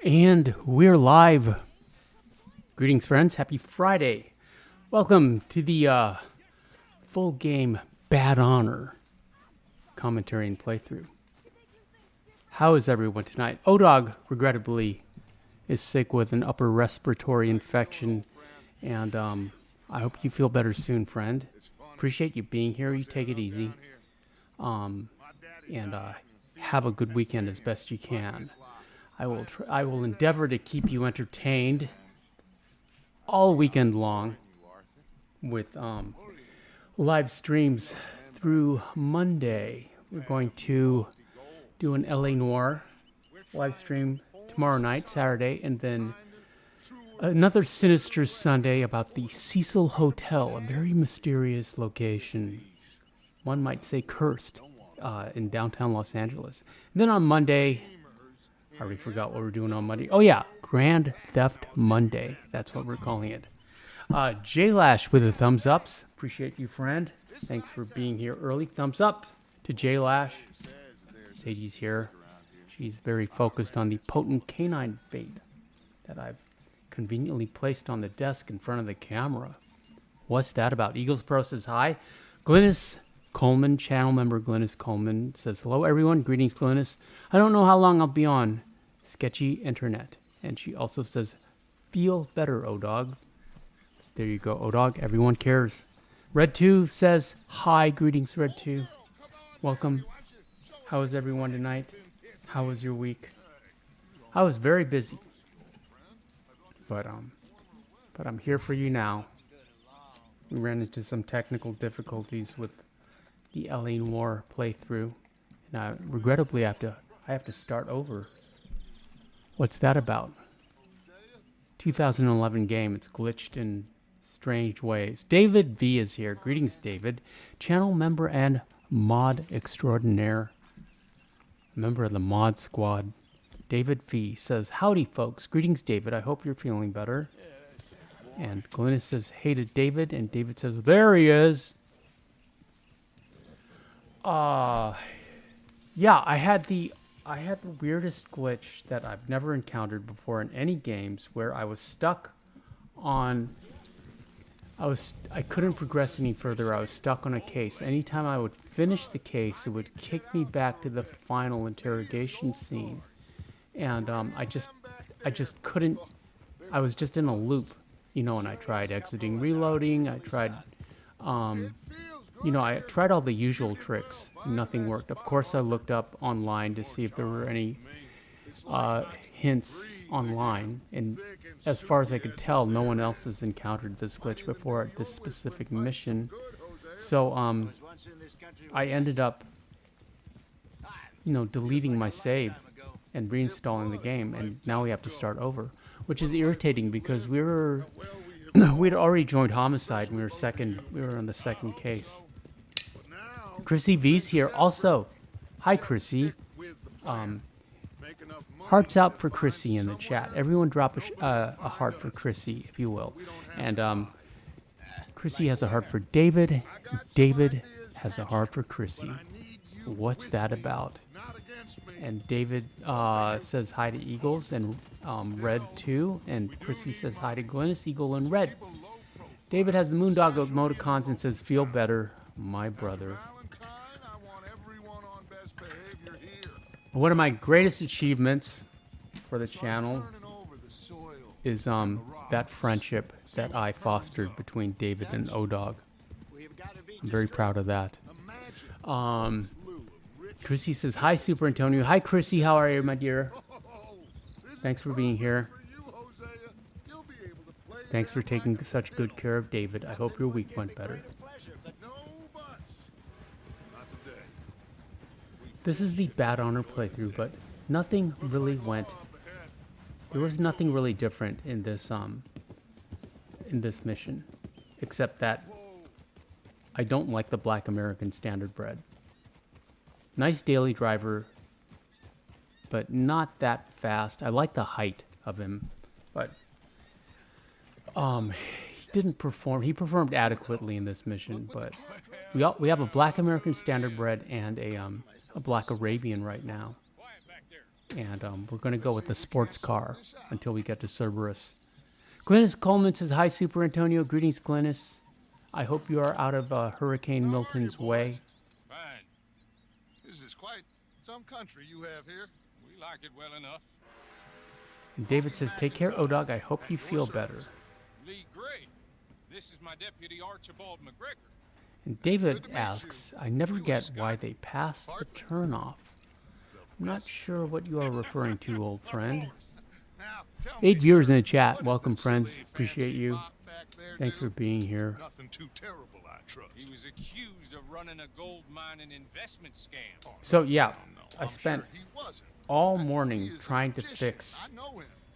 And we're live. Greetings, friends. Happy Friday. Welcome to the full game Bad Honor commentary and playthrough. How is everyone tonight? O-Dog, regrettably, is sick with an upper respiratory infection. And I hope you feel better soon, friend. Appreciate you being here. You take it easy. And have a good weekend as best you can. I will endeavor to keep you entertained all weekend long with live streams through Monday. We're going to do an LA Noire live stream tomorrow night, Saturday, and then another sinister Sunday about the Cecil Hotel, a very mysterious location. One might say cursed in downtown Los Angeles. And then on Monday, I already forgot what we're doing on Monday. Oh, yeah. Grand Theft Monday. That's what we're calling it. J-Lash with the thumbs ups. Appreciate you, friend. Thanks for being here early. Thumbs up to J-Lash. Sadie's here. She's very focused on the potent canine bait that I've conveniently placed on the desk in front of the camera. What's that about? Eagles Pro says hi. Glynis Coleman, channel member Glynis Coleman, says hello, everyone. Greetings, Glynis. I don't know how long I'll be on sketchy internet. And she also says, feel better, O-Dog. There you go, O-Dog. Everyone cares. Red2 says, hi. Greetings, Red2. Welcome. How is everyone tonight? How was your week? I was very busy. But I'm here for you now. We ran into some technical difficulties with the LA Noire playthrough. And regrettably, I have to start over. What's that about? 2011 game. It's glitched in strange ways. David V is here. Greetings, David. Channel member and mod extraordinaire. Member of the mod squad. David V says, howdy, folks. Greetings, David. I hope you're feeling better. And Glynis says, hey to David. And David says, there he is. Yeah, I had the weirdest glitch that I've never encountered before in any games, where I was stuck on. I couldn't progress any further. I was stuck on a case. Anytime I would finish the case, it would kick me back to the final interrogation scene, and I just couldn't. I was just in a loop, and I tried exiting, reloading. I tried. I tried all the usual tricks. Nothing worked. Of course, I looked up online to see if there were any hints online. And as far as I could tell, no one else has encountered this glitch before at this specific mission. So I ended up, deleting my save and reinstalling the game. And now we have to start over, which is irritating because we'd already joined Homicide and we were on the second case. Chrissy V's here also. Hi, Chrissy. Hearts out for Chrissy in the chat. Everyone drop a heart for Chrissy, if you will. And Chrissy has a heart for David. David has a heart for Chrissy. What's that about? And David says hi to Eagles and Red too. And Chrissy says hi to Glynis, Eagle, and Red. David has the Moondog emoticons and says, feel better, my brother. One of my greatest achievements for the channel is that friendship that I fostered between David and O-Dog. I'm very proud of that. Chrissy says, hi, Super Antonio. Hi, Chrissy. How are you, my dear? Thanks for being here. Thanks for taking such good care of David. I hope your week went better. This is the Bad Honor playthrough, but nothing really went. There was nothing really different in this mission, except that I don't like the Black American Standard Bred. Nice daily driver, but not that fast. I like the height of him, but he didn't perform. He performed adequately in this mission, but we have a Black American Standard Bred and a Black Arabian right now. And we're going to go with the sports car until we get to Cerberus. Glennis Coleman says, hi, Super Antonio. Greetings, Glennis. I hope you are out of Hurricane Milton's way. Fine. This is quite some country you have here. We like it well enough. And David says, take care, O-Dog. I hope you feel better. Lee Gray. This is my deputy Archibald McGregor. And David asks, I never get why they pass the turnoff. I'm not sure what you are referring to, old friend. 8 viewers in the chat. Welcome, friends. Appreciate you. Thanks for being here. Nothing too terrible, I trust. He was accused of running a gold mine and investment scam. So, yeah, I spent all morning trying to fix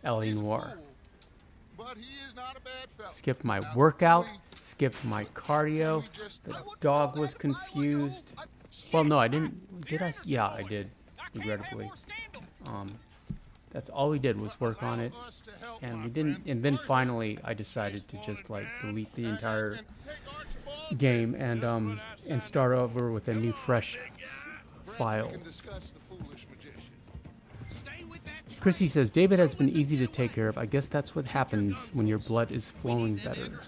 L.A. Noir. Skipped my workout, skipped my cardio. The dog was confused. Well, no, I didn't. Did I? Yeah, I did, regrettably. That's all we did was work on it, and we didn't. And then finally, I decided to just like delete the entire game and start over with a new, fresh file. Chrissy says, David has been easy to take care of. I guess that's what happens when your blood is flowing better.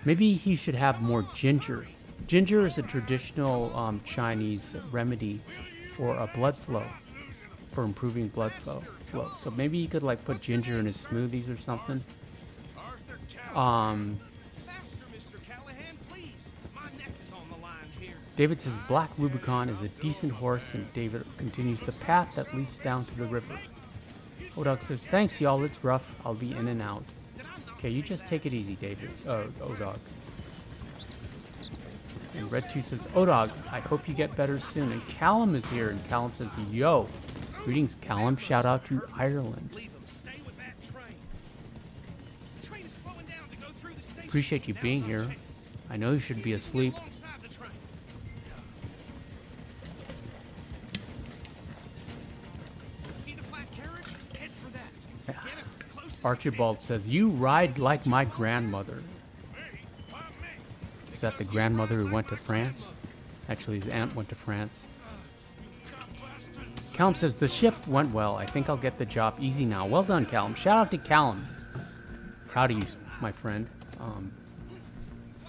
Maybe he should have more ginger. Ginger is a traditional Chinese remedy for blood flow, for improving blood flow. So maybe you could like put ginger in his smoothies or something. David says Black Rubicon is a decent horse, and David continues the path that leads down to the river. O-Dog says, thanks y'all, it's rough. I'll be in and out. Okay, you just take it easy, David. O-Dog. And Red 2 says, O-Dog, I hope you get better soon. And Callum is here, and Callum says, yo. Greetings, Callum. Shout out to Ireland. Appreciate you being here. I know you should be asleep. Archibald says, you ride like my grandmother. Is that the grandmother who went to France? Actually, his aunt went to France. Callum says, the shift went well. I think I'll get the job easy now. Well done, Callum. Shout out to Callum. Proud of you, my friend.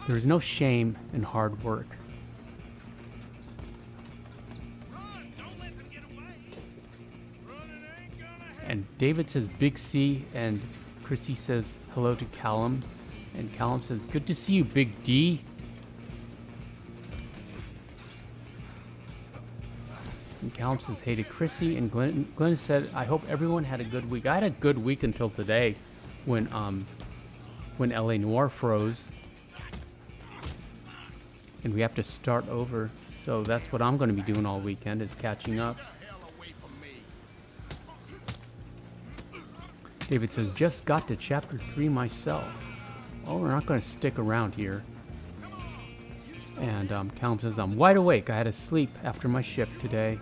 There is no shame in hard work. And David says Big C, and Chrissy says hello to Callum, and Callum says good to see you, Big D. And Callum says hey to Chrissy, and Glenn said I hope everyone had a good week. I had a good week until today, when L.A. Noir froze, and we have to start over. So that's what I'm going to be doing all weekend, is catching up. David says, just got to chapter 3 myself. Well, we're not going to stick around here. And Callum says, I'm wide awake. I had to sleep after my shift today.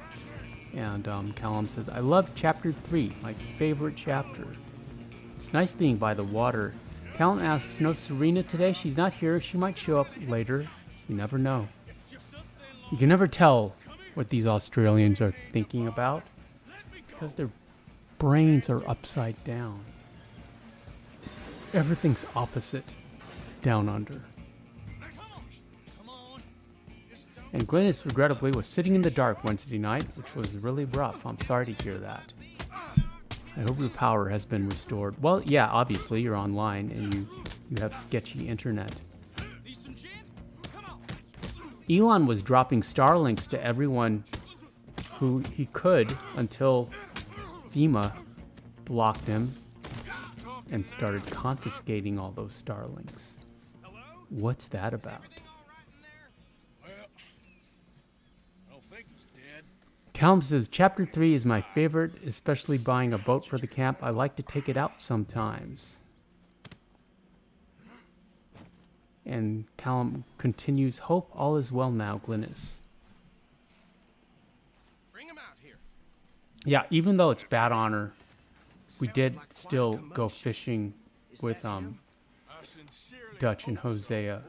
And Callum says, I love chapter 3, my favorite chapter. It's nice being by the water. Callum asks, no Serena today? She's not here. She might show up later. You never know. You can never tell what these Australians are thinking about, because they're brains are upside down. Everything's opposite down under. And Glennis, regrettably, was sitting in the dark Wednesday night, which was really rough. I'm sorry to hear that. I hope your power has been restored. Well, yeah, obviously, you're online and you have sketchy internet. Elon was dropping Starlinks to everyone who he could until FEMA blocked him and started confiscating all those Starlinks. What's that about? Callum says, Chapter 3 is my favorite, especially buying a boat for the camp. I like to take it out sometimes. And Callum continues, hope all is well now, Glennis. Bring him out here. Yeah, even though it's bad honor, we did still go fishing with Dutch and Hosea.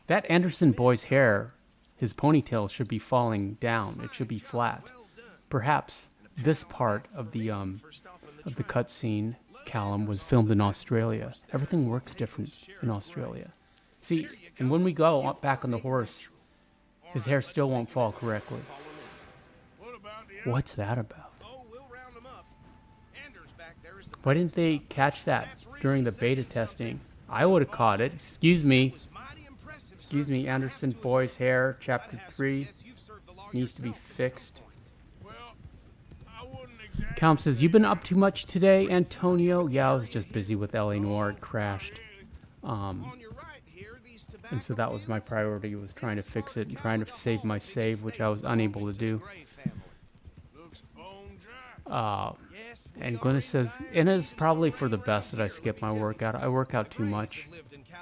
That Anderson boy's hair his ponytail should be falling down. It should be flat. Perhaps this part of the cutscene, Callum, was filmed in Australia. Everything works different in Australia. See, and when we go back on the horse, his hair still won't fall correctly. What's that about? Why didn't they catch that during the beta testing? I would have caught it. Excuse me, Anderson boy's hair, chapter 3, needs to be fixed. Calum says, you've been up too much today, Antonio? Yeah, I was just busy with LA Noire. It crashed. And so that was my priority, was trying to fix it and trying to save my save, which I was unable to do. And Glennis says, and it's probably for the best that I skip my workout. I work out too much.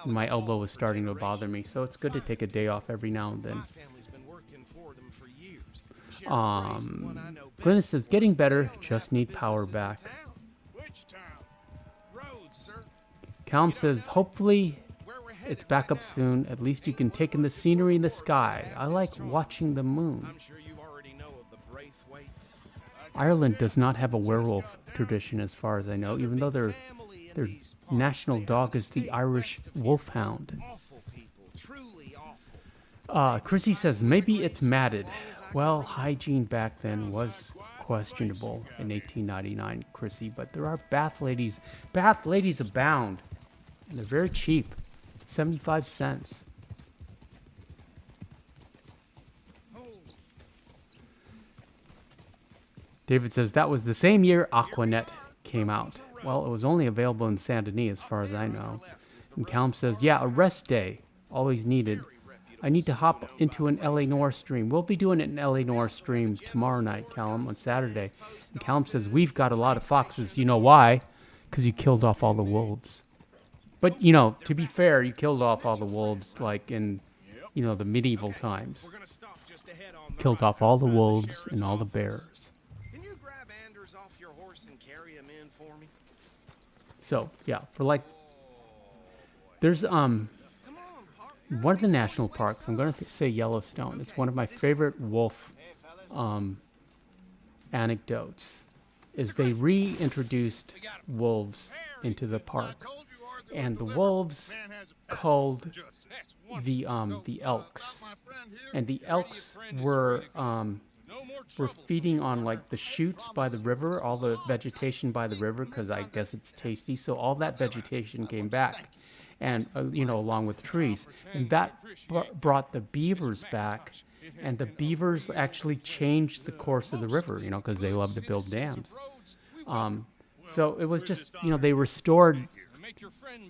My elbow was starting to bother me, so it's good to take a day off every now and then. Glennis says, getting better, just need power back. Calum says, hopefully it's back up soon. At least you can take in the scenery in the sky. I like watching the moon. Ireland does not have a werewolf tradition as far as I know, even though their national dog is the Irish wolfhound. Chrissy says, maybe it's matted. Well, hygiene back then was questionable in 1899, Chrissy, but there are bath ladies. Bath ladies abound. And they're very cheap. 75 cents. David says, that was the same year Aquanet came out. Well, it was only available in Saint Denis as far as I know. And Calum says, yeah, a rest day. Always needed. I need to hop into an LA Noire stream. We'll be doing an LA Noire stream tomorrow night, Calum, on Saturday. And Calum says, we've got a lot of foxes. You know why? Because you killed off all the wolves. But, you know, to be fair, you killed off all the wolves like in, you know, the medieval times. Killed off all the wolves and all the bears. So, yeah, for like, there's, one of the national parks, I'm going to say Yellowstone. It's one of my favorite wolf, anecdotes, is they reintroduced wolves into the park. And the wolves called the elks. And the elks were feeding on like the shoots by the river, all the vegetation by the river, because I guess it's tasty. So all that vegetation came back, and you know, along with trees, and that brought the beavers back. And the beavers actually changed the course of the river, you know, because they love to build dams. So it was just, you know, they restored.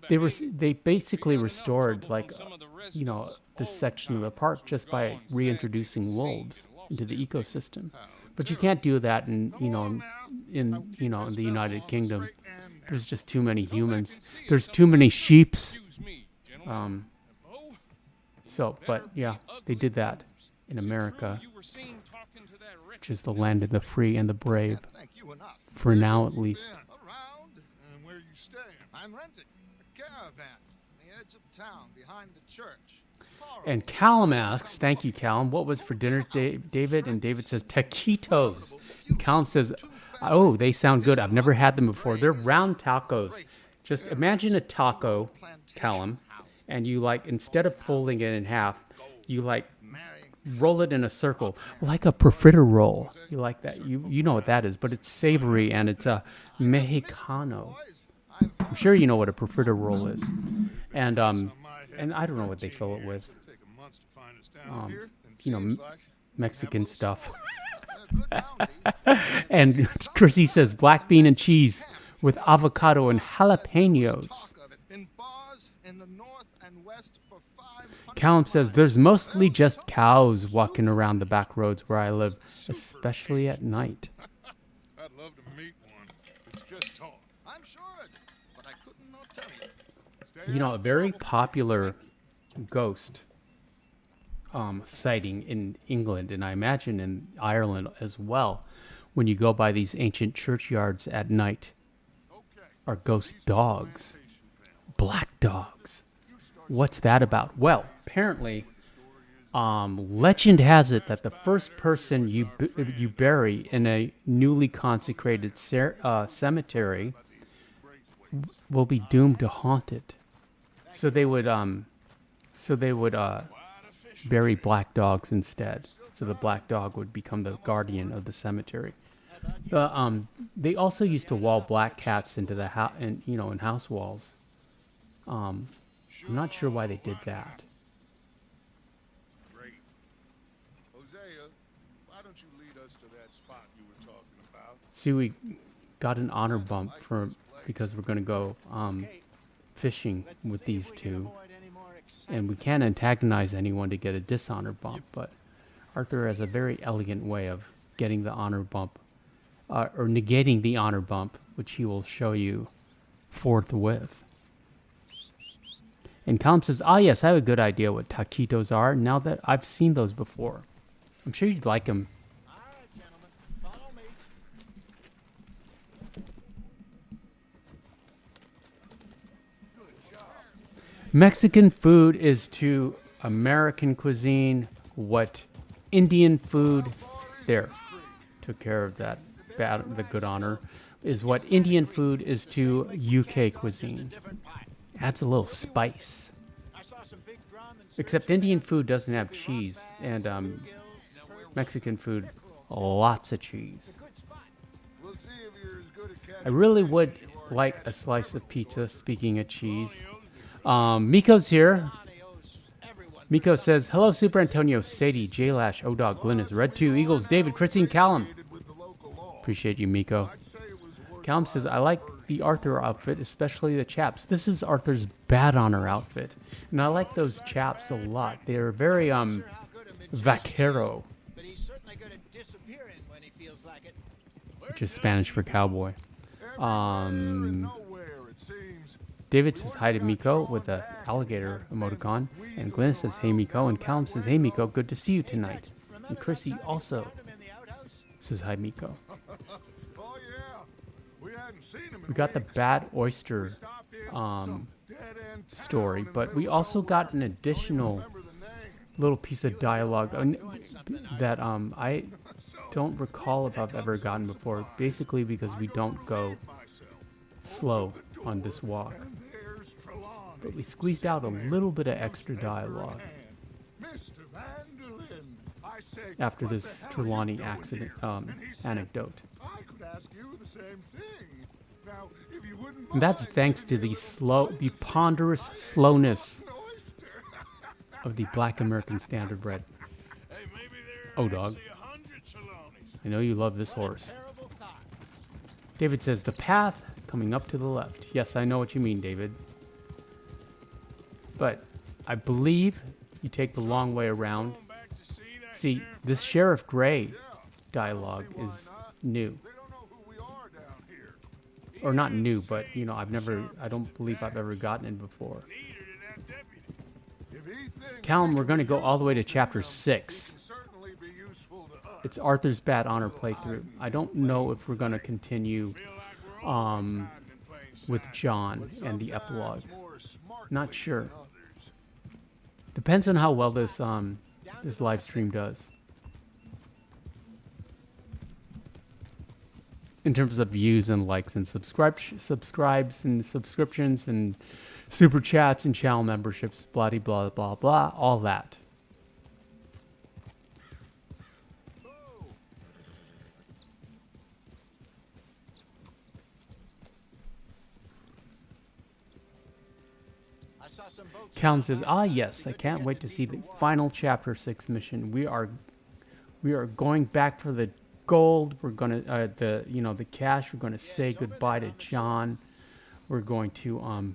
They basically restored, like, you know, this section of the park just by reintroducing wolves into the ecosystem. But you can't do that in the United Kingdom. There's just too many humans. There's too many sheeps. But yeah, they did that in America, which is the land of the free and the brave, for now at least. I'm renting a caravan on the edge of town behind the church. And Callum asks, thank you, Callum, what was for dinner, David? And David says, taquitos. And Callum says, oh, they sound good. I've never had them before. They're round tacos. Just imagine a taco, Callum, and you, like, instead of folding it in half, you, like, roll it in a circle, like a profiterole. You like that? You know what that is, but it's savory, and it's a Mexicano. I'm sure you know what a profiterole is. And I don't know what they fill it with. You know, Mexican stuff. And Chrissy says black bean and cheese with avocado and jalapenos. Callum says there's mostly just cows walking around the back roads where I live, especially at night. I'd love to meet one. It's just talk. I'm sure it is, but I couldn't not tell you. You know, a very popular ghost sighting in England, and I imagine in Ireland as well, when you go by these ancient churchyards at night, are ghost dogs. Black dogs. What's that about? Well, apparently Legend has it that the first person you bury in a newly consecrated cemetery will be doomed to haunt it. So they would bury black dogs instead. So the black dog would become the guardian of the cemetery. They also used to wall black cats into the in house walls. I'm not sure why they did that. Great. Hosea, why don't you lead us to that spot you were talking about? See, we got an honor bump because we're going to go fishing with these two. And we can't antagonize anyone to get a dishonor bump, but Arthur has a very elegant way of getting the honor bump, or negating the honor bump, which he will show you forthwith. And Colin says, yes, I have a good idea what taquitos are, now that I've seen those before. I'm sure you'd like them. All right, gentlemen, follow me. Mexican food is to American cuisine what Indian food, there, took care of that the good honor, is what Indian food is to UK cuisine. Adds a little spice. Except Indian food doesn't have cheese, and Mexican food, lots of cheese. We'll see if you're as good at catching I really would like a slice of pizza, speaking of cheese. Miko's here. Miko says, hello, Super Antonio, Sadie, J-Lash, O-Dog, Glynis, Red 2, Eagles, David, Christine, Callum. Appreciate you, Miko. Callum says, I like the Arthur outfit, especially the chaps. This is Arthur's bad honor outfit. And I like those chaps a lot. They're very, vaquero, But he's certainly good at disappearing when he feels like it. which is Spanish for cowboy. nowhere, it seems. David says hi to Miko with a alligator emoticon, and Glenn says hey Miko, and Callum says hey Miko, good to see you tonight. And Chrissy also says hi Miko. Oh, yeah. We hadn't seen him in We got the weeks. bad oyster Stopped in some dead-end story, town but in we middle also of got an nowhere. additional Remember the name. little piece of dialogue that I don't recall if I've ever gotten before, basically because we don't go slow on this walk. And there's Trelawney. But we squeezed out a little bit of extra dialogue Mr. Vanderlyn, I say, after what this the hell are you Trelawney doing accident here? And he said, anecdote. I could ask you the same thing. Now, if you wouldn't And that's mind thanks to giving the me the ponderous slowness an oyster. of the Black American Standard Bred. Hey, maybe there Oh, are dog. actually 100 Trelawneys. I know you love this horse. Terrible thought. David says, the path coming up to the left. Yes, I know what you mean, David. But I believe you take the long way around. Going back to see that See, Sheriff this Sheriff Gray dialogue is new. They don't know who we are down here. Or not new, but, you know, I don't believe I've ever gotten it before. needed in that deputy. If he thinks Callum, he we're can going to be go all the way to useful chapter him, 6. he can certainly be useful to us. It's Arthur's Bad Honor playthrough. I don't know if we're going to continue Feel like we're always hiding in plain with sight. John and the epilogue. Sometimes more smartly Not sure. than others. Depends on how well this this live stream does. In terms of views and likes and subscribes and subscriptions and super chats and channel memberships, blah blah blah blah, all that. I saw some boats. Callum says, yes, I can't wait to see the final chapter 6 mission. We are going back for the gold. We're gonna the cash. We're gonna say goodbye to John. We're going to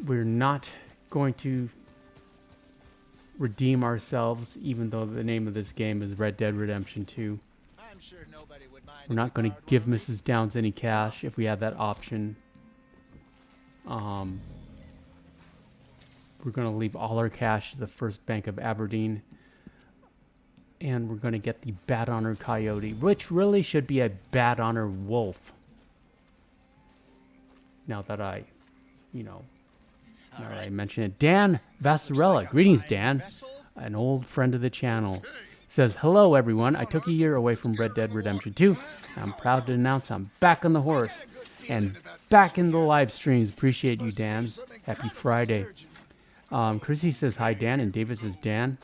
we're not going to redeem ourselves, even though the name of this game is Red Dead Redemption 2. I'm sure nobody would mind. We're not going to give Mrs. Downs any cash if we have that option. We're going to leave all our cash at the First Bank of Aberdeen. And we're going to get the Bad Honor Coyote, which really should be a Bad Honor Wolf. Now that I, All right, I mentioned it. Dan Vassarella. Greetings, Dan. An old friend of the channel. Says, hello, everyone. I took a year away from Red Dead Redemption 2. I'm proud to announce I'm back on the horse and back in the live streams. Appreciate you, Dan. Happy Friday. Chrissy says, hi, Dan. And David says, Dan.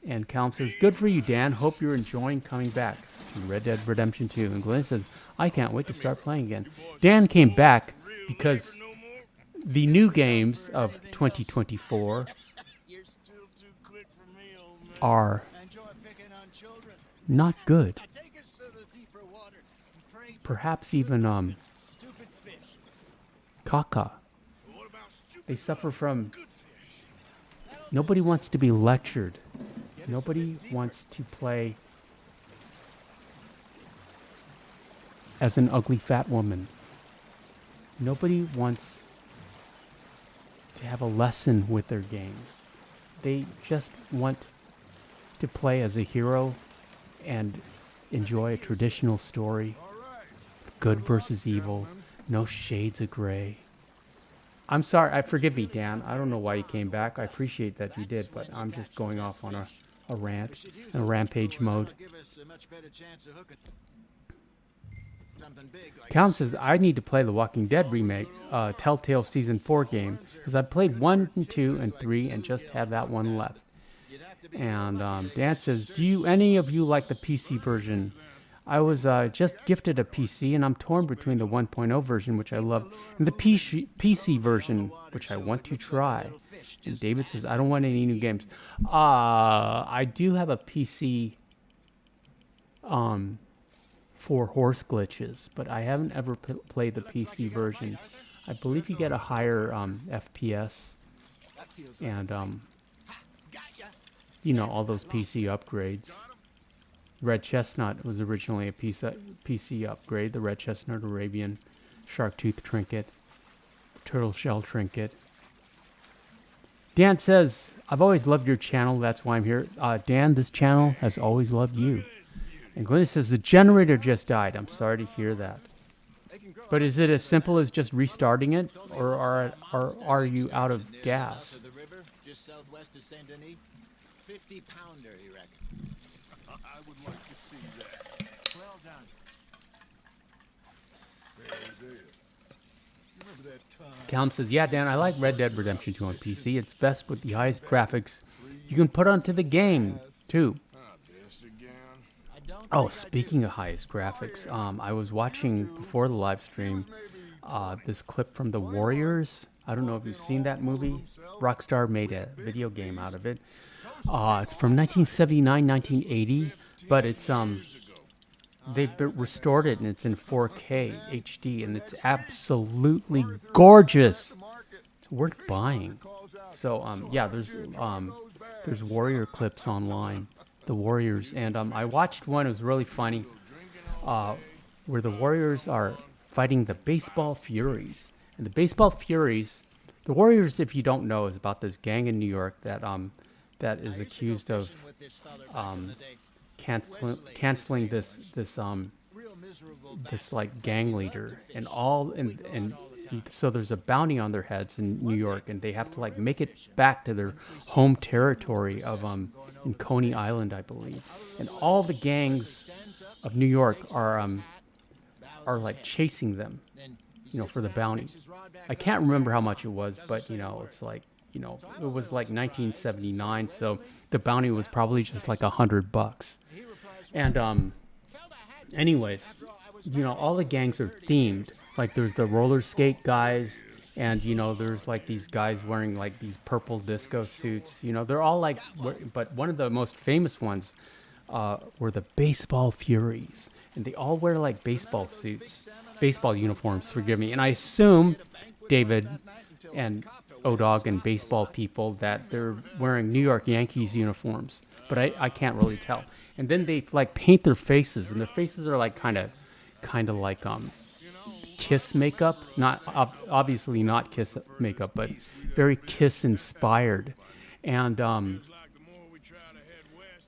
And Calum says, good for you, Dan. Hope you're enjoying coming back to Red Dead Redemption 2. And Glenn says, I can't wait to start playing again. Dan came back because the new games of 2024 You're still too quick for me, old man. are Enjoy picking on children. not good. Now take us to the deeper water and pray for Perhaps even stupid fish. caca. What about stupid They suffer from. good fish? Nobody wants to be lectured. Nobody wants to play as an ugly fat woman. Nobody wants to have a lesson with their games. They just want to play as a hero and enjoy a traditional story. Good versus evil. No shades of gray. I'm sorry. Forgive me, Dan. I don't know why you came back. I appreciate that you did, but I'm just going off on a rant, in a rampage mode. Give us a much better chance of hooking something big like Calum says, I need to play the Walking Dead remake, Telltale Season 4 game, because I played 1 and 2 and 3 and just have that one left. And Dan says, do any of you like the PC version? I was just gifted a PC, and I'm torn between the 1.0 version, which I love, and the PC version, which I want to try. And David says, I don't want any new games. I do have a PC for horse glitches, but I haven't ever played the PC version. I believe you get a higher FPS and, you know, all those PC upgrades. Red Chestnut was originally a PC upgrade. The Red Chestnut Arabian Shark Tooth Trinket, Turtle Shell Trinket. Dan says, I've always loved your channel. That's why I'm here. Dan, this channel has always loved you. And Glenn says, the generator just died. I'm sorry to hear that. But is it as simple as just restarting it? Or are you out of gas? of the river, just southwest of Saint Denis. 50-pounder, he reckons. I would like to see that. Well done. There. You remember that time? Calum says, yeah, Dan, I like Red Dead Redemption 2 on PC. It's best with the highest graphics you can put onto the game, too. This again. I don't Oh, think I speaking of highest graphics, I was watching before the live stream this clip from The Warriors. I don't know if you've seen that movie. Rockstar made a video game out of it. It's from 1979, 1980, but it's they've restored it and it's in 4K HD and it's absolutely gorgeous. It's worth buying. So yeah, there's Warrior clips online, The Warriors, and I watched one. It was really funny, where the Warriors are fighting the Baseball Furies, and the Baseball Furies, the Warriors, if you don't know, is about this gang in New York that that is accused of with this fella back in the day. canceling this Real miserable this like gang leader and so there's a bounty on their heads in New York and they have to like make it back to their home territory of in Coney Island, I believe, and all the gangs of New York are like chasing them, you know, for the bounty. I can't remember how much it was, but you know, it's like, you know, it was like 1979, so the bounty was probably just like $100. And anyways, you know, all the gangs are themed. Like there's the roller skate guys, and you know, there's like these guys wearing like these purple disco suits. You know, they're all like, but one of the most famous ones were the Baseball Furies, and they all wear like baseball suits, baseball uniforms. Forgive me, and I assume David and O-Dog and baseball people that they're wearing New York Yankees uniforms, but I can't really tell. And then they like paint their faces, and their faces are like kind of like Kiss makeup, not obviously not Kiss makeup, but very Kiss inspired. And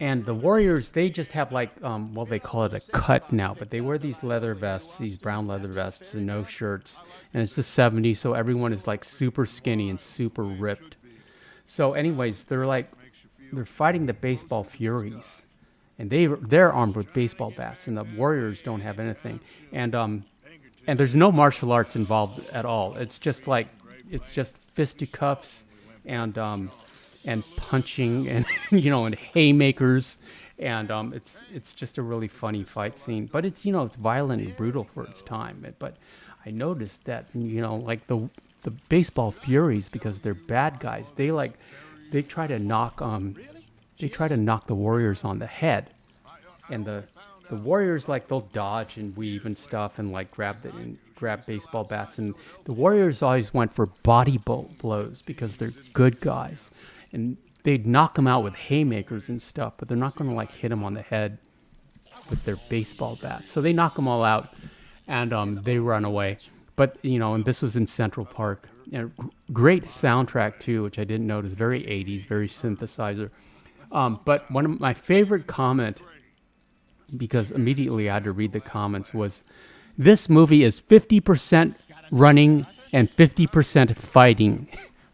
And the Warriors, they just have like, well, they call it a cut now, but they wear these leather vests, these brown leather vests and no shirts. And it's the 70s, so everyone is like super skinny and super ripped. So anyways, they're fighting the baseball furies. And they're armed with baseball bats, and the Warriors don't have anything. And there's no martial arts involved at all. It's just fisticuffs and punching and and haymakers, and it's just a really funny fight scene. But it's violent and brutal for its time. But I noticed that like the baseball furies, because they're bad guys, they try to knock the Warriors on the head, and the Warriors, like, they'll dodge and weave and stuff and like grab baseball bats, and the Warriors always went for body blows because they're good guys, and they'd knock them out with haymakers and stuff, but they're not going to like hit them on the head with their baseball bats. So they knock them all out, and they run away. But and this was in Central Park. And great soundtrack too, which I didn't notice. Very 80s, very synthesizer. But one of my favorite comment, because immediately I had to read the comments, was this movie is 50% running and 50% fighting.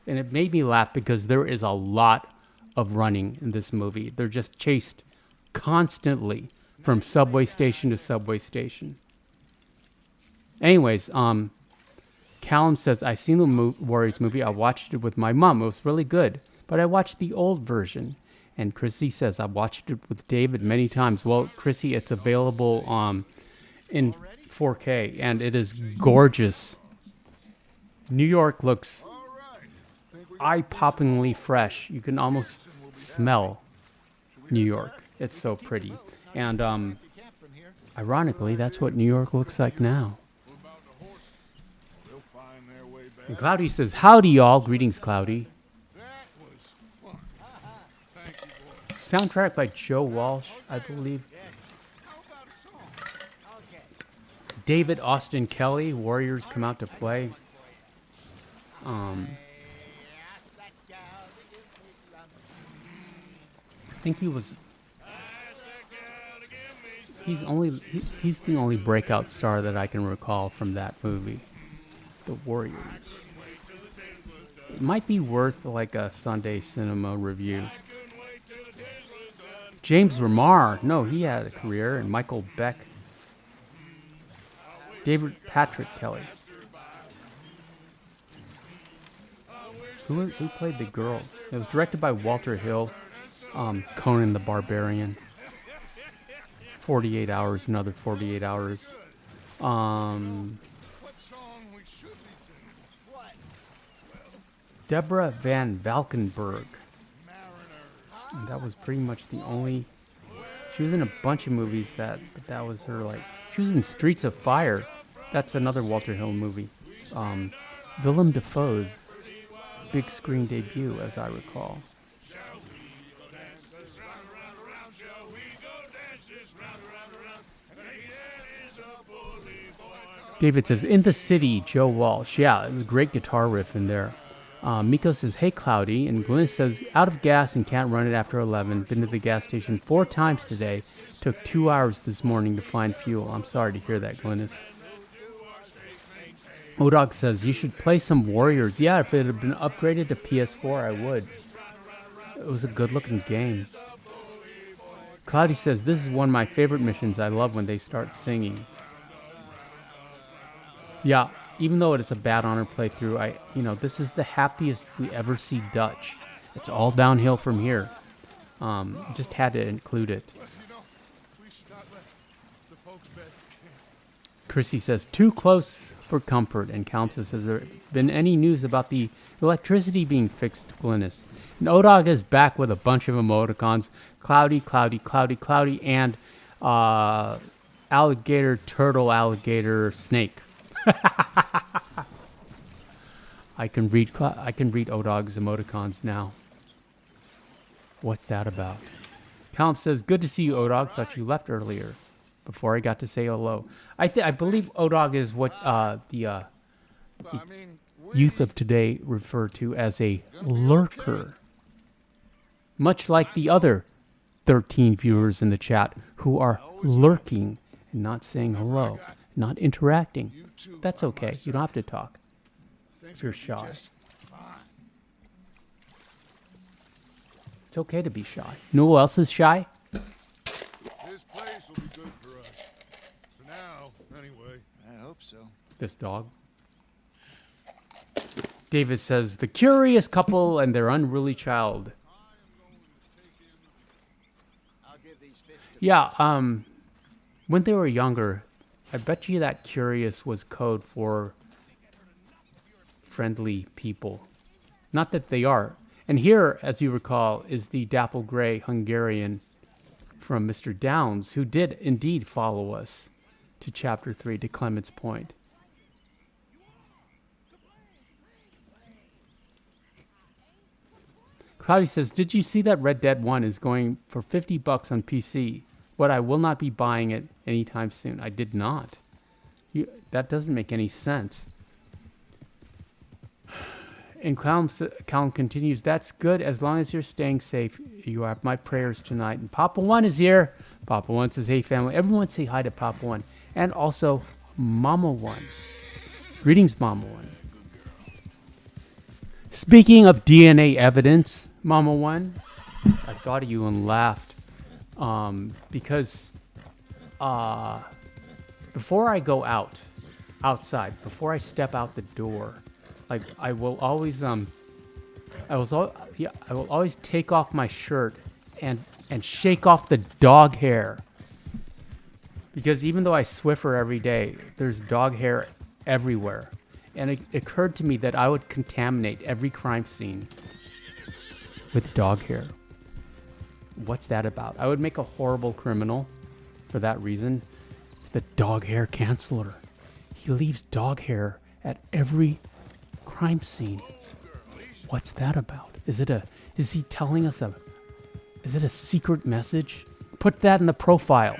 And it made me laugh because there is a lot of running in this movie. They're just chased constantly from subway station to subway station. Anyways, Callum says, I seen the Warriors movie. I watched it with my mom. It was really good. But I watched the old version. And Chrissy says, I watched it with David many times. Well, Chrissy, it's available in 4K, and it is gorgeous. New York looks eye-poppingly fresh. You can almost smell New York. It's so pretty. And ironically, that's what New York looks like now. And Cloudy says, howdy, y'all. Greetings, Cloudy. Soundtrack by Joe Walsh, I believe. David Austin Kelly, Warriors come out to play. I think he's the only breakout star that I can recall from that movie, The Warriors. It might be worth like a Sunday cinema review. James Remar, no, he had a career, and Michael Beck. David Patrick Kelly. Who played the girl? It was directed by Walter Hill. Conan the Barbarian. 48 Hours, another 48 Hours. Deborah Van Valkenburg. And that was pretty much the only. She was in a bunch of movies but that was her, like. She was in Streets of Fire. That's another Walter Hill movie. Willem Dafoe's big screen debut, as I recall. David says, in the city, Joe Walsh. Yeah, there's a great guitar riff in there. Miko says, hey, Cloudy. And Glennis says, out of gas and can't run it after 11. Been to the gas station 4 times today. Took 2 hours this morning to find fuel. I'm sorry to hear that, Glennis. Odog says, you should play some Warriors. Yeah, if it had been upgraded to PS4, I would. It was a good-looking game. Cloudy says, this is one of my favorite missions. I love when they start singing. Yeah, even though it is a Bad Honor playthrough, this is the happiest we ever see Dutch. It's all downhill from here. Just had to include it. Chrissy says, too close for comfort. And Calum says, has there been any news about the electricity being fixed, Glynis? And Odog is back with a bunch of emoticons. Cloudy, cloudy, cloudy, cloudy, and alligator, turtle, alligator, snake. I can read Odog's emoticons now. What's that about? Calum says, good to see you, Odog. Thought you left earlier before I got to say hello. I believe Odog is what the youth of today refer to as a lurker. Much like the other 13 viewers in the chat who are lurking and not saying hello, not interacting. That's okay. You don't have to talk if you're shy. It's okay to be shy. You know who else is shy? This place will be good for us. For now, anyway. I hope so. This dog. David says, the curious couple and their unruly child. I'll give these fish to Yeah, when they were younger, I bet you that curious was code for friendly people. Not that they are. And here, as you recall, is the dapple gray Hungarian from Mr. Downs, who did indeed follow us to Chapter 3, to Clement's Point. Cloudy says, did you see that Red Dead 1 is going for $50 on PC? But I will not be buying it anytime soon. I did not. That doesn't make any sense. And Callum continues, that's good as long as you're staying safe. You have my prayers tonight. And Papa One is here. Papa One says, hey family. Everyone say hi to Papa One. And also Mama One. Greetings, Mama One. Speaking of DNA evidence, Mama One, I thought of you and laughed. Because before I go outside, before I step out the door, like I will always take off my shirt and shake off the dog hair. Because even though I Swiffer every day, there's dog hair everywhere. And it occurred to me that I would contaminate every crime scene with dog hair. What's that about? I would make a horrible criminal for that reason. It's the dog hair canceller. He leaves dog hair at every crime scene. What's that about? Is he telling us is it a secret message? Put that in the profile.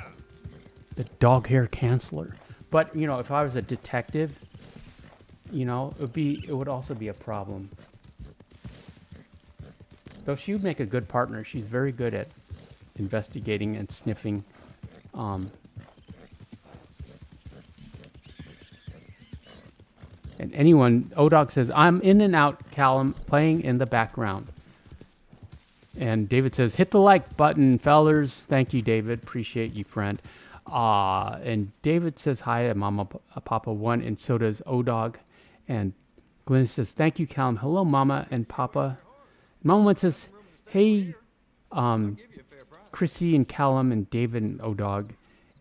The dog hair canceller. But, if I was a detective, it would also be a problem. Though she would make a good partner. She's very good at investigating and sniffing. And Odog says, I'm in and out, Callum, playing in the background. And David says, hit the like button, fellers. Thank you, David. Appreciate you, friend. And David says hi to Mama Papa One, and so does Odog. And Glenn says, thank you, Callum. Hello, Mama and Papa. Mama One says, hey, Chrissy and Callum and David and Odog.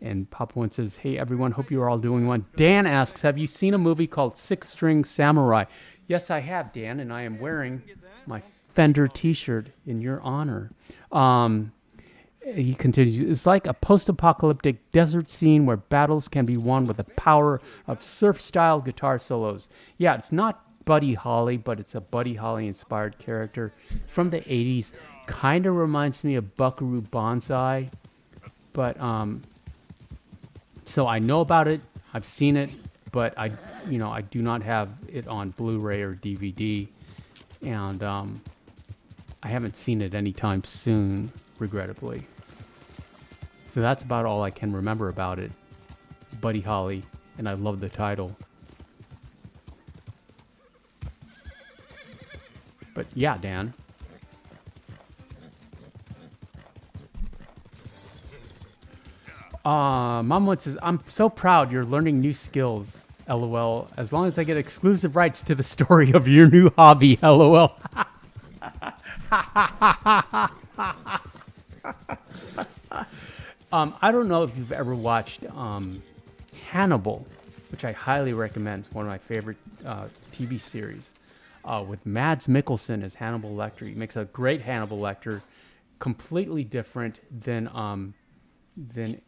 And Papa One says, hey, everyone, hope you're all doing well. Dan asks, have you seen a movie called Six String Samurai? Yes, I have, Dan, and I am wearing my Fender t-shirt in your honor. He continues, it's like a post-apocalyptic desert scene where battles can be won with the power of surf-style guitar solos. Yeah, it's not Buddy Holly, but it's a Buddy Holly-inspired character from the 80s. Kind of reminds me of Buckaroo Banzai. But, so I know about it. I've seen it, but I do not have it on Blu-ray or DVD. And I haven't seen it anytime soon, regrettably. So that's about all I can remember about it. It's Buddy Holly, and I love the title. But yeah, Dan. Mom once says, I'm so proud you're learning new skills, LOL. As long as I get exclusive rights to the story of your new hobby, LOL. I don't know if you've ever watched Hannibal, which I highly recommend. It's one of my favorite TV series. With Mads Mikkelsen as Hannibal Lecter. He makes a great Hannibal Lecter, completely different than the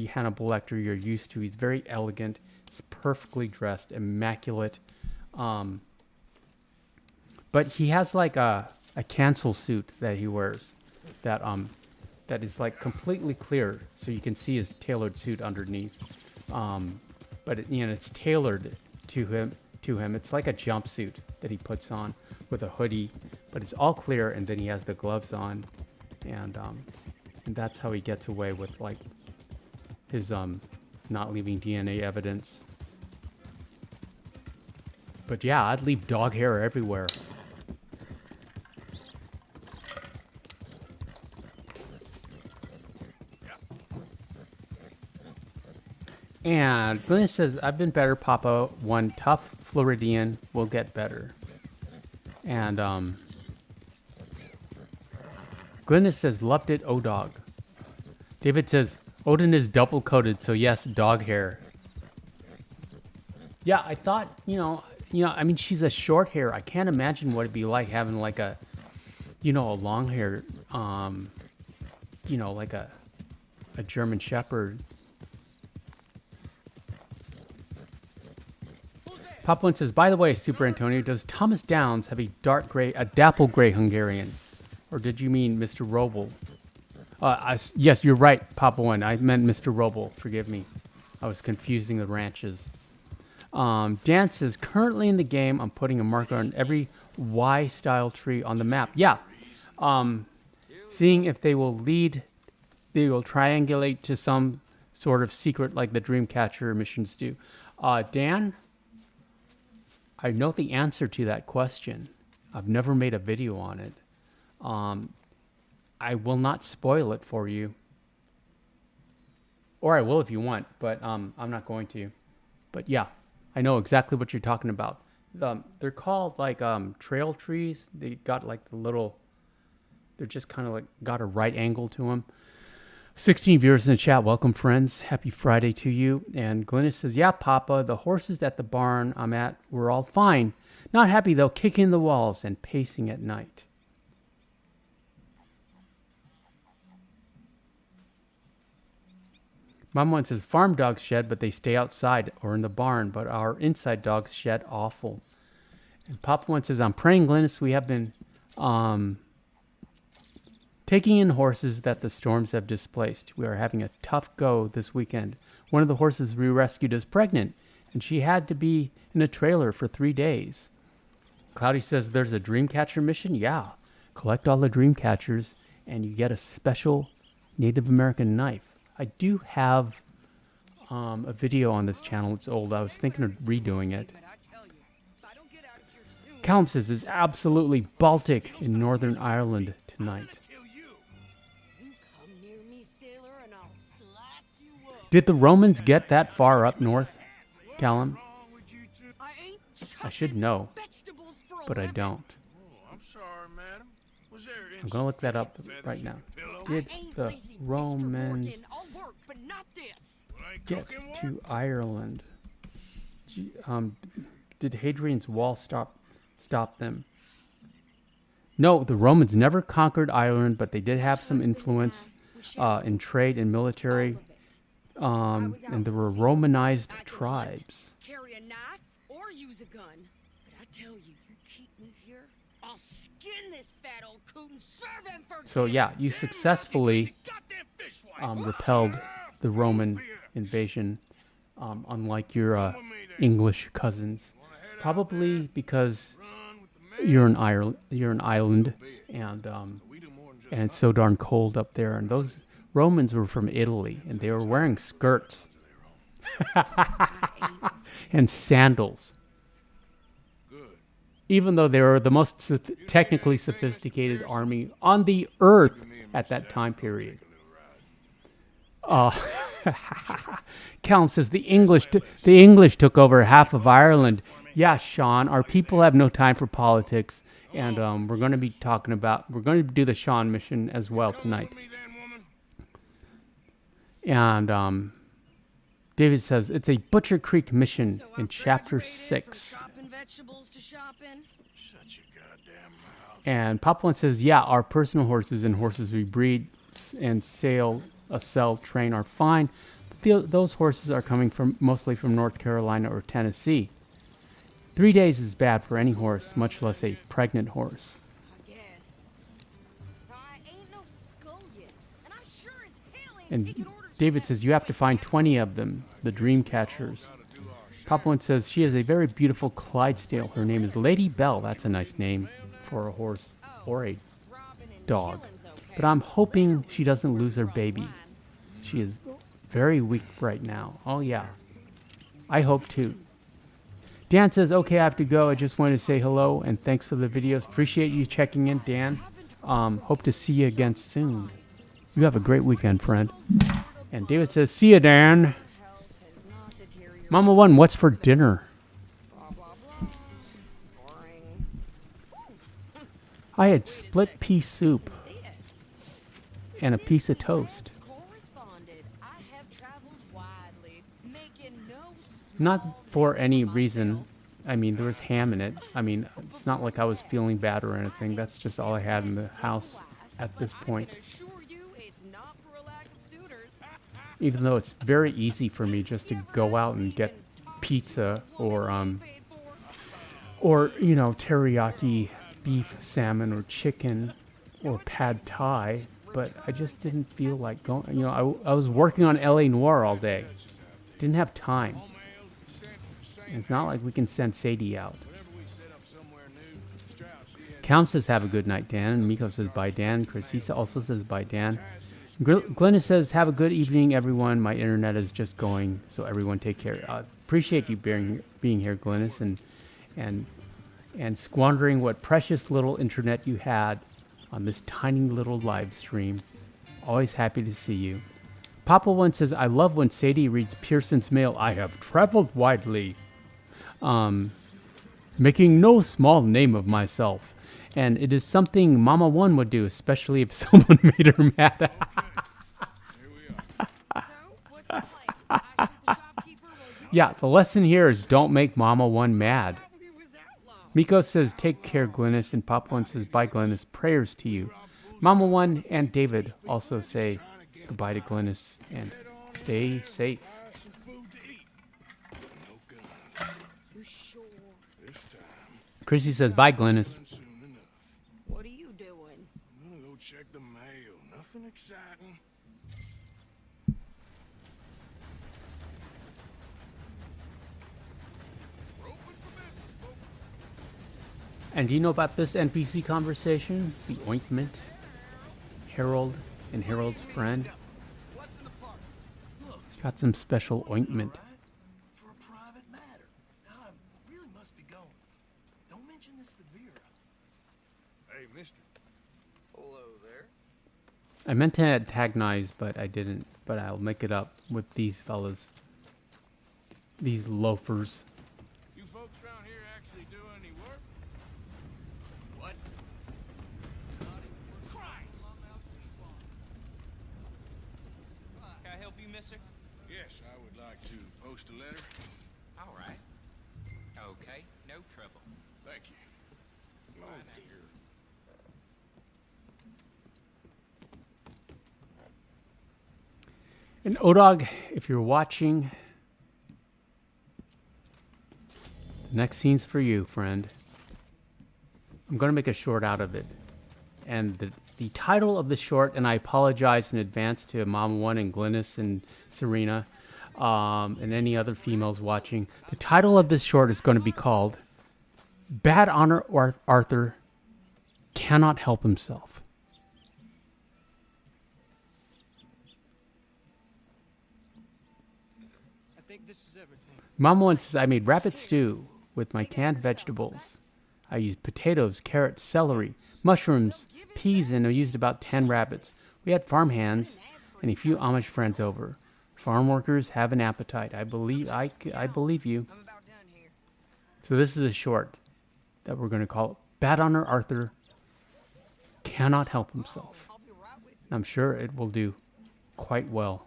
Hannibal Lecter you're used to. He's very elegant. He's perfectly dressed, immaculate. But he has like a cancel suit that he wears that is like completely clear, so you can see his tailored suit underneath. But it's tailored to him. It's like a jumpsuit that he puts on with a hoodie But it's all clear, and then he has the gloves on, and that's how he gets away with like his not leaving DNA evidence. But yeah, I'd leave dog hair everywhere. And Glenn says, I've been better, Papa. One tough Floridian will get better. And Glennis says, loved it, oh dog. David says, Odin is double coated, so yes, dog hair. Yeah, I thought, I mean, she's a short hair. I can't imagine what it'd be like having like a, a long hair, like a German Shepherd. Pop one says, by the way, Super Antonio, does Thomas Downs have a dapple gray Hungarian? Or did you mean Mr. Roble? Yes, you're right, Papa One. I meant Mr. Roble. Forgive me. I was confusing the ranches. Dan says, currently in the game, I'm putting a marker on every Y-style tree on the map. Yeah. Seeing if they will triangulate to some sort of secret like the Dreamcatcher missions do. Dan, I know the answer to that question. I've never made a video on it. I will not spoil it for you. Or I will if you want, but I'm not going to. But yeah, I know exactly what you're talking about. They're called like trail trees. They got like they're just kind of like got a right angle to them. 16 viewers in the chat. Welcome, friends. Happy Friday to you. And Glennis says, yeah, Papa, the horses at the barn I'm at were all fine. Not happy, though, kicking the walls and pacing at night. Mom one says, farm dogs shed, but they stay outside or in the barn, but our inside dogs shed awful. And Papa one says, I'm praying, Glennis, we have been taking in horses that the storms have displaced. We are having a tough go this weekend. One of the horses we rescued is pregnant, and she had to be in a trailer for 3 days. Cloudy says there's a Dreamcatcher mission. Yeah, collect all the Dreamcatchers, and you get a special Native American knife. I do have a video on this channel. It's old. I was thinking of redoing it. Callum says it's absolutely Baltic in Northern Ireland tonight. Did the Romans get that far up north, Callum? I should know, but I don't. I'm sorry, madam. Was there I'm going to look that up right now. Did the Romans get to Ireland? Did Hadrian's Wall stop them? No, the Romans never conquered Ireland, but they did have some influence in trade and military. And there were Romanized tribes. Carry a knife or use a gun. But I tell you, you keep me here, I'll skin this fat old coot and serve him for So yeah, you successfully repelled the Roman invasion, unlike your English cousins. Probably because you're an island, and it's so darn cold up there, and those Romans were from Italy, and they were wearing skirts and sandals. Even though they were the most technically sophisticated army on the earth at that time period. Calum says the English took over half of Ireland. Yeah, Sean, our people have no time for politics, and we're going to do the Sean mission as well tonight. And David says it's a Butcher Creek mission in Chapter 6. And Pop One says, yeah, our personal horses and horses we breed and sell, train are fine. Those horses are coming mostly from North Carolina or Tennessee. 3 days is bad for any horse, much less a pregnant horse. And David says you have to find 20 of them, the dream catchers. Papa says she is a very beautiful Clydesdale. Her name is Lady Belle. That's a nice name for a horse. or a Robbing and dog. killing's okay. But I'm hoping she doesn't lose her baby. She is very weak right now. Oh, yeah. I hope too. Dan says, okay, I have to go. I just wanted to say hello and thanks for the videos. Appreciate you checking in, Dan. Hope to see you again soon. You have a great weekend, friend. And David says, see you, Dan. Health has not deteriorated. Mama One, what's for dinner? Blah, blah, blah. Boring. I had split pea soup This. and a piece of toast. Corresponded. I have traveled widely, making no Not small for deal any of reason. myself. I mean, there was ham in it. I mean, it's not like I was feeling bad or anything. That's just all I had in the house at this point. I can assure you it's not for a lack of suitors. Even though it's very easy for me just to go out and get pizza or you know, teriyaki beef, salmon, or chicken, or pad thai. But I just didn't feel like going. You know, I was working on LA Noire all day. Didn't have time. It's not like we can send Sadie out. Cam says, have a good night, Dan. And Miko says, bye, Dan. Chrisisa also says, bye, Dan. Glennis says, have a good evening, everyone. My internet is just going, so everyone take care. Appreciate you being here, Glennis, and squandering what precious little internet you had on this tiny little live stream. Always happy to see you. Papa One says, I love when Sadie reads Pearson's mail. I have traveled widely, making no small name of myself. And it is something Mama One would do, especially if someone made her mad. So, what's the plan? I shoot the shopkeeper while you Yeah, the lesson here is don't make Mama One mad. probably was outlawed. Miko says, take care, Glennis. And Papa One says, bye, Glennis. Prayers to you. Mama One and David also say goodbye to Glennis and stay safe. You sure? Chrissy says, bye, Glennis. What are you doing? I'm gonna go check the mail. Nothing exciting. And do you know about this NPC conversation? The ointment? Harold and Harold's friend got some special ointment. For a private matter. Now I really must be going. Don't mention this to Vera. Hey, mister. Hello there. I meant to antagonize, but I didn't. But I'll make it up with these fellas. These loafers. You folks around here actually do any work? What? Christ! Can I help you, mister? Yes, I would like to post a letter. All right. Okay, no trouble. Thank you. Oh, dear. And Odog, if you're watching, the next scene's for you, friend. I'm going to make a short out of it. And the title of the short, and I apologize in advance to Mama One and Glennis and Serena, and any other females watching. The title of this short is going to be called Bad Honor Arthur Cannot Help Himself. I think this is everything. Mama One says, I made rabbit stew with my canned vegetables. I used potatoes, carrots, celery, mushrooms, peas, and I used about 10 rabbits. We had farm hands and a few Amish friends over. Farm workers have an appetite. I believe you. I'm about done here. So this is a short that we're going to call Bad Honor Arthur Cannot Help Himself. I'll be right with you. I'm sure it will do quite well.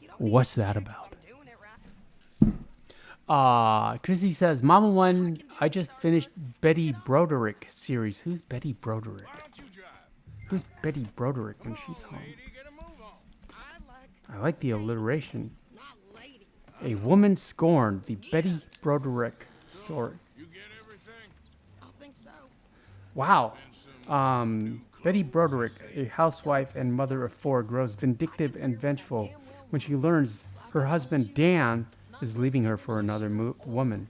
You don't need What's to that check about? if I'm doing it right. Chrissy says, Mama One, I just finished Betty Broderick series. Who's Betty Broderick? Why don't you drive? Who's Betty Broderick when she's home? Lady, get a move on. I like I like the alliteration. not lady. A Woman Scorned, the Betty Broderick story. You get everything? I think so. Wow. Betty Broderick, a housewife and mother of four, grows vindictive and vengeful when she learns her husband Dan is leaving her for another woman.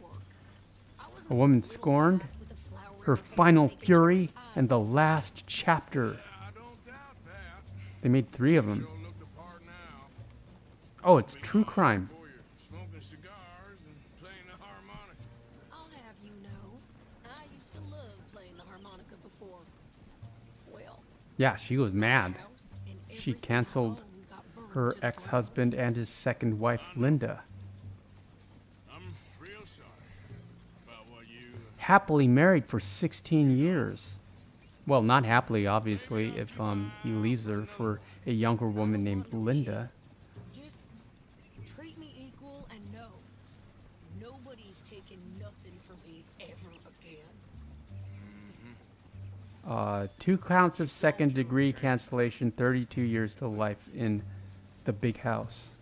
A woman scorned? With a flower her final fury, and the last chapter. I don't doubt that. They made 3 of them. Sure look the part now. Oh, it's true crime. Before you're smoking cigars and playing the harmonica. I'll have you know, I used to love playing the harmonica before. Well, Yeah, she was mad. house and She everything I canceled owned got burned her to the ground. ex-husband and his second wife, Linda. I'm real sorry about what you... Happily married for 16 years. Well, not happily, obviously, if he leaves her for a younger woman named Linda. Just treat me equal and know nobody's taking nothing from me ever again. 2 counts of second-degree cancellation, 32 years to life in the big house.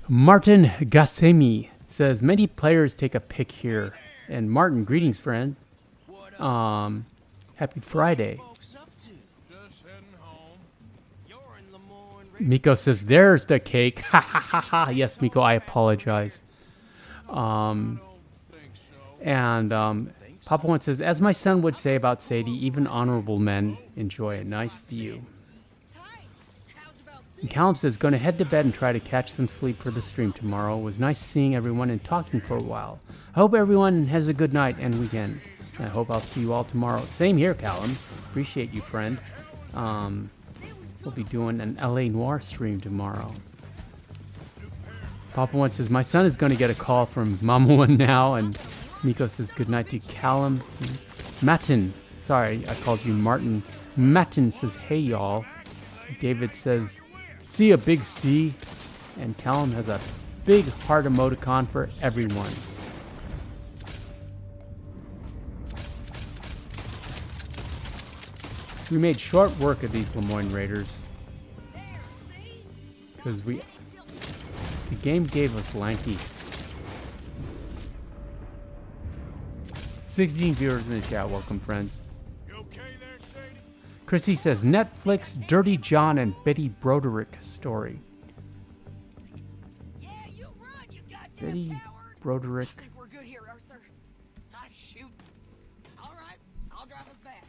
Martin Gassemi says, many players take a pick here. And Martin, greetings, friend. Happy Friday. Folks up to? Just heading home. You're in Lemoyne, Miko says, there's the cake. Ha ha ha ha. Yes, Miko, I apologize. Don't think so. And Papa One says, as my son would say about Sadie, even honorable men enjoy a nice view. Hi, how's about And Callum says, going to head to bed and try to catch some sleep for the stream tomorrow. It was nice seeing everyone and talking for a while. I hope everyone has a good night and weekend. And I hope I'll see you all tomorrow. Same here, Callum. Appreciate you, friend. We'll be doing an LA Noir stream tomorrow. Papa One says, my son is going to get a call from Mama One now. And Miko says, good night to Callum. Matin, sorry, I called you Martin. Matin says, hey, y'all. David says, see a big C. And Callum has a big heart emoticon for everyone. We made short work of these Lemoyne Raiders because the game gave us lanky. 16 viewers in the chat. Welcome, friends. You okay there, Sadie? Chrissy says Netflix Dirty John and Betty Broderick story. Yeah, you run, you goddamn Betty coward. Broderick. I think we're good here, Arthur. Ah, shoot. All right, I'll drive us back.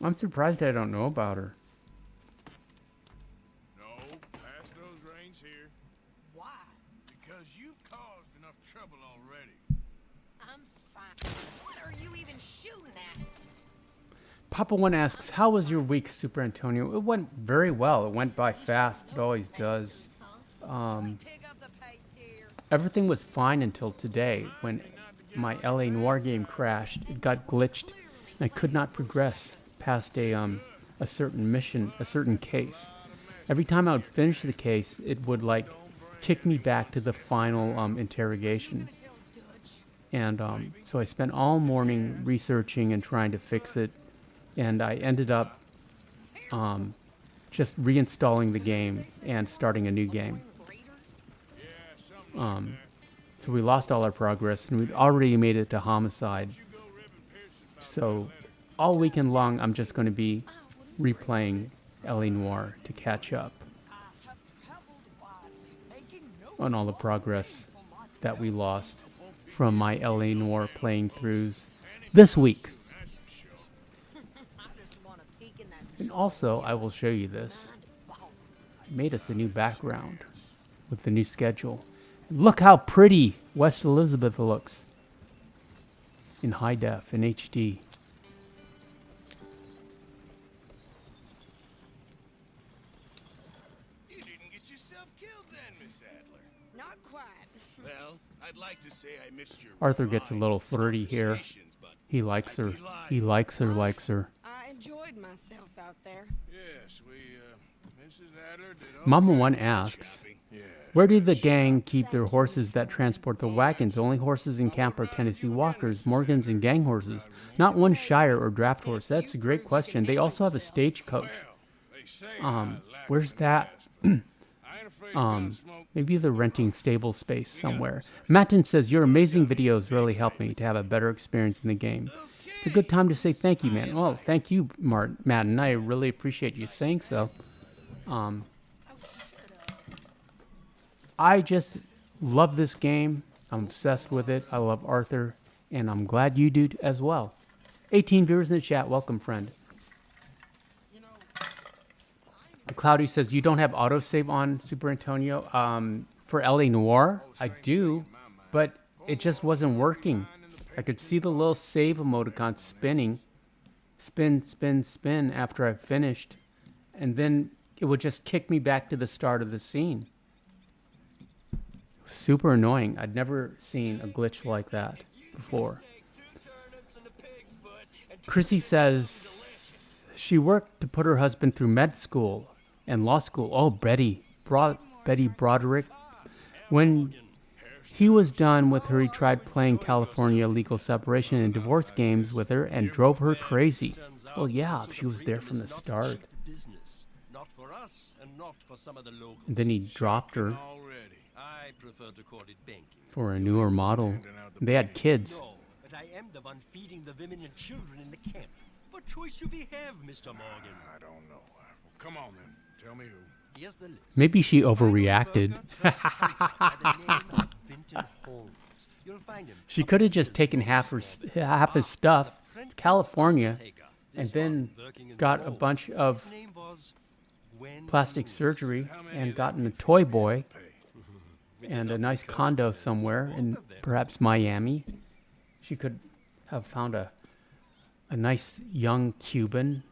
I'm surprised I don't know about her. No, pass those reins here. Why? Because you've caused enough trouble already. I'm fine. What are you even shooting at? Papa One asks, how was your week, Super Antonio? It went very well. It went by fast. It always does. Pick up the pace here. Everything was fine until today when my LA Noir game crashed. It got glitched and I could not progress past a certain mission, a certain case. Every time I would finish the case, it would like kick me back to the final interrogation. And so I spent all morning researching and trying to fix it. And I ended up just reinstalling the game and starting a new game. So we lost all our progress, and we'd already made it to homicide. So all weekend long, I'm just going to be replaying LA Noir to catch up on all the progress that we lost from my LA Noir playing throughs this week. And also, I will show you this. I made us a new background with the new schedule. Look how pretty West Elizabeth looks in high def, in HD. You didn't get yourself killed then, Miss Adler. Not quite. Well, I'd like to say I missed your Arthur gets a refined little flirty here. conversations, but He likes her. I'd be lying. He likes her, likes her. I enjoyed myself out there. Yes, Mrs. Adler did okay. Mama One asks, Yes. where do the gang keep their horses that transport the wagons? Only horses in camp are Tennessee Walkers, Morgans, and gang horses. Not one Shire or draft horse. That's a great question. They also have a stagecoach. Well, they say I lack Where's that? finesse, but I ain't afraid of gun smoke. Maybe they're renting stable space somewhere. Matin says, your amazing videos really helped me to have a better experience in the game. It's a good time to say thank you, man. Well, thank you, Matin. I really appreciate you saying so. I just love this game. I'm obsessed with it. I love Arthur, and I'm glad you do as well. 18 viewers in the chat. Welcome, friend. Cloudy says, you don't have autosave on Super Antonio? For LA Noire, I do, but it just wasn't working. I could see the little save emoticon spinning. Spin, spin, spin after I finished. And then it would just kick me back to the start of the scene. Super annoying. I'd never seen a glitch like that before. Chrissy says she worked to put her husband through med school and law school. Oh, Betty Broderick. When he was done with her, he tried playing California legal separation and divorce games with her and drove her crazy. Well, yeah, she was there from the start. And then he dropped her for a newer model. They had kids. But I am the one feeding the women and children in the camp. What choice do we have, Mr. Morgan? I don't know. Come on, then. Tell me who. Here's the list. Maybe she overreacted. She could have just taken half his stuff, California, and then got a bunch of plastic surgery and gotten a toy boy and a nice condo somewhere in perhaps Miami. She could have found a nice young Cuban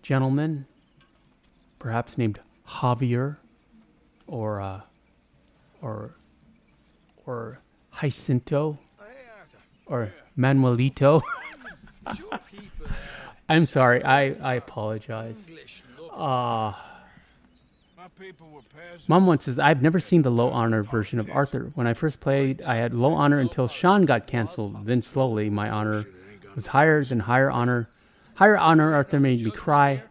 gentleman, perhaps named Javier or Jacinto or Manuelito. I'm sorry. I apologize. Mom once says, I've never seen the low honor version of Arthur. When I first played, I had low honor until Sean got canceled. Then slowly, my honor was higher than higher honor. Higher honor Arthur made me cry.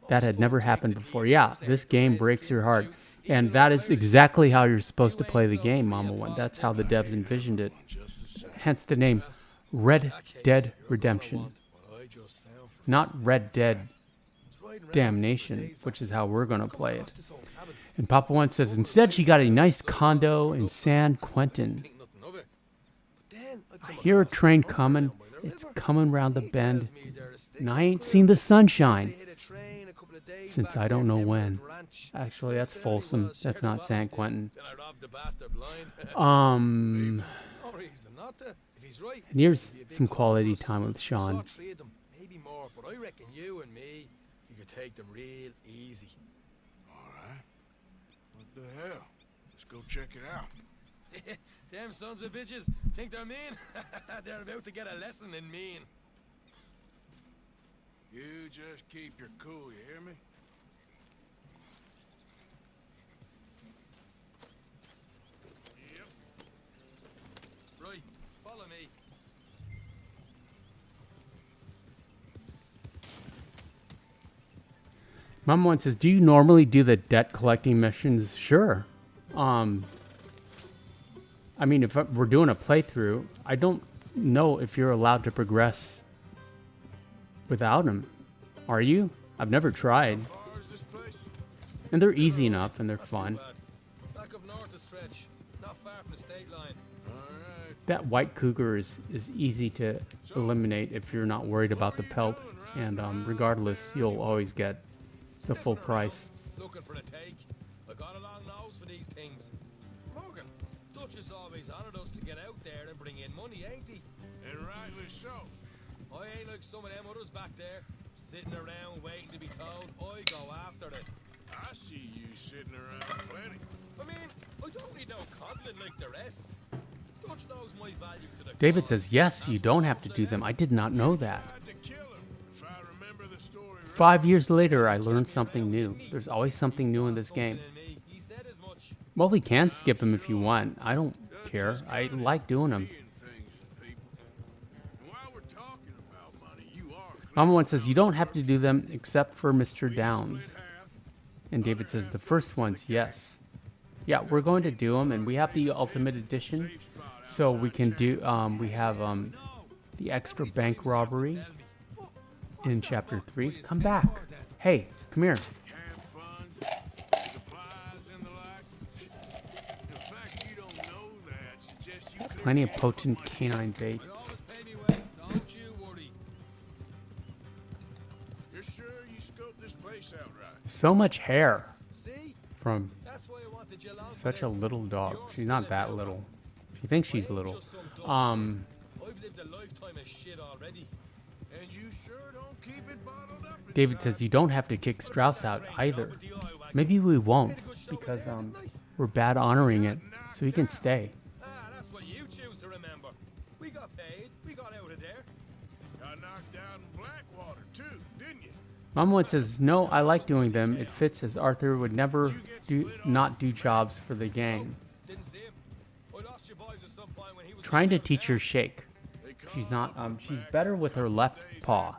That had never happened before. Yeah, this game breaks your heart. And that is exactly how you're supposed to play the game, Mama One. That's how the devs envisioned it. Hence the name Red Dead Redemption. Not Red Dead Damnation, which is how we're going to play it. And Papa One says, instead she got a nice condo in San Quentin. I hear a train coming. It's coming round the bend. And I ain't seen the sunshine since I don't know when. Actually, that's Folsom. That's not San Quentin. And here's some quality time with Sean. Maybe more, but I reckon you and me, you could take them real easy. All right. What the hell? Let's go check it out. Them sons of bitches think they're mean. They're about to get a lesson in mean. You just keep your cool, you hear me? Yep. Right, follow me. Mom one says, do you normally do the debt collecting missions? Sure. I mean, if we're doing a playthrough, I don't know if you're allowed to progress without them. Are you? I've never tried. How far is this place? And they're easy enough and they're fun. Back up north a stretch, not far from the state line. All right. That white cougar is easy to eliminate if you're not worried about the pelt. And regardless, you'll always get the full price. Looking for a take. I got a long nose for these things. Morgan, Dutch has always honored us to get out there and bring in money, ain't he? And rightly so. I ain't like some of them others back there, sitting around waiting to be told. I go after it. I see you sitting around plenty. I mean, I don't need no coddling like the rest. Dutch knows my value to the David cause. says, yes, you don't have to do them. I did not know that. Tried to kill him, if I remember the story right. 5 years later, I learned something new. There's always something new in this game. He said as much. Well, we can skip them if you want. I don't care. I like doing them. Seeing things in people. And while we're talking about money, you are Mama one says, you don't have to do them except for Mr. Downs. And David says, the first ones, yes. Yeah, we're going to do them, and we have the Ultimate Edition, so we can do, we have the extra bank robbery in Chapter 3. Come back. Hey, come here. camp funds, plenty of potent canine bait. You always pay me well, don't you worry. You're sure you scoped this place out right? So much hair See? from That's why I wanted you along for such a this. little dog. You're She's still not a that dope. little. She thinks she's I ain't little. just some dumb kid. Um, I've lived a lifetime of shit already. And you sure don't keep it bottled up. David says you don't have to kick Strauss out either. Maybe we won't because we're bad honoring it, so he can stay. Ah, that's what you choose to remember. We got paid. We got out of there. Got knocked down in Blackwater too, didn't you? Mom once says, no, I like doing them. It fits as Arthur would never not do jobs for the gang. Didn't see him. I lost your boys at some point when he was Trying to living teach her uptown. shake. She's not, she's better with her left paw.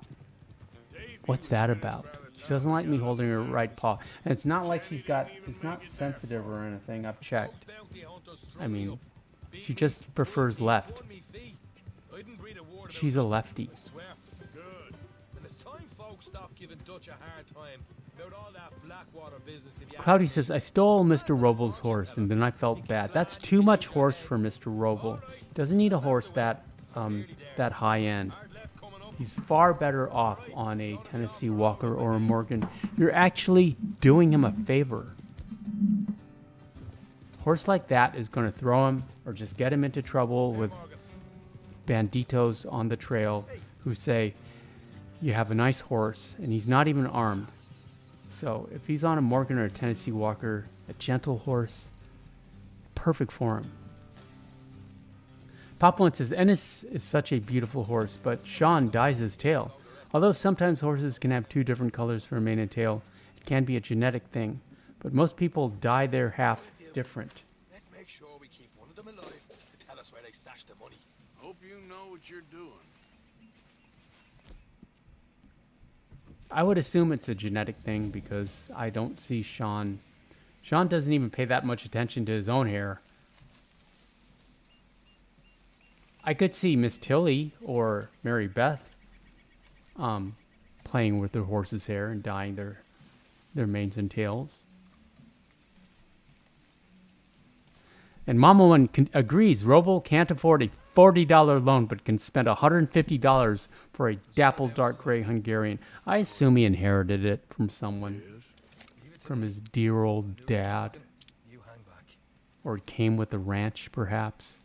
What's that about? She doesn't like me holding her right paw. And it's not like it's not sensitive or anything. I've checked. Bounty hunters strung I me mean, up. she just prefers left. Won me fee. I didn't breathe a word about She's a lefty. I swear. Good. And it's time folks stop giving Dutch a hard time about all that Blackwater business. If you Cloudy ask me. says, I stole Mr. Robles' horse and then I felt bad. That's too much horse for Mr. Roble. Doesn't need a horse that high end. Hard left coming up. He's far better off on a Tennessee Walker or a Morgan. You're actually doing him a favor. Horse like that is going to throw him or just get him into trouble with banditos on the trail who say, you have a nice horse, and he's not even armed. So if he's on a Morgan or a Tennessee Walker, a gentle horse, perfect for him. Pop one says, Ennis is such a beautiful horse, but Sean dyes his tail. Although sometimes horses can have two different colors for mane and tail, it can be a genetic thing. But most people dye their half different. Let's make sure we keep one of them alive to tell us where they stashed the money. Hope you know what you're doing. I would assume it's a genetic thing because I don't see Sean. Sean doesn't even pay that much attention to his own hair. I could see Miss Tilly or Mary Beth playing with their horse's hair and dyeing their manes and tails. And Mama One agrees, Roble can't afford a $40 loan but can spend $150 for a dappled dark gray Hungarian. I assume he inherited it from someone, from his dear old dad. You hang back. Or it came with the ranch, perhaps.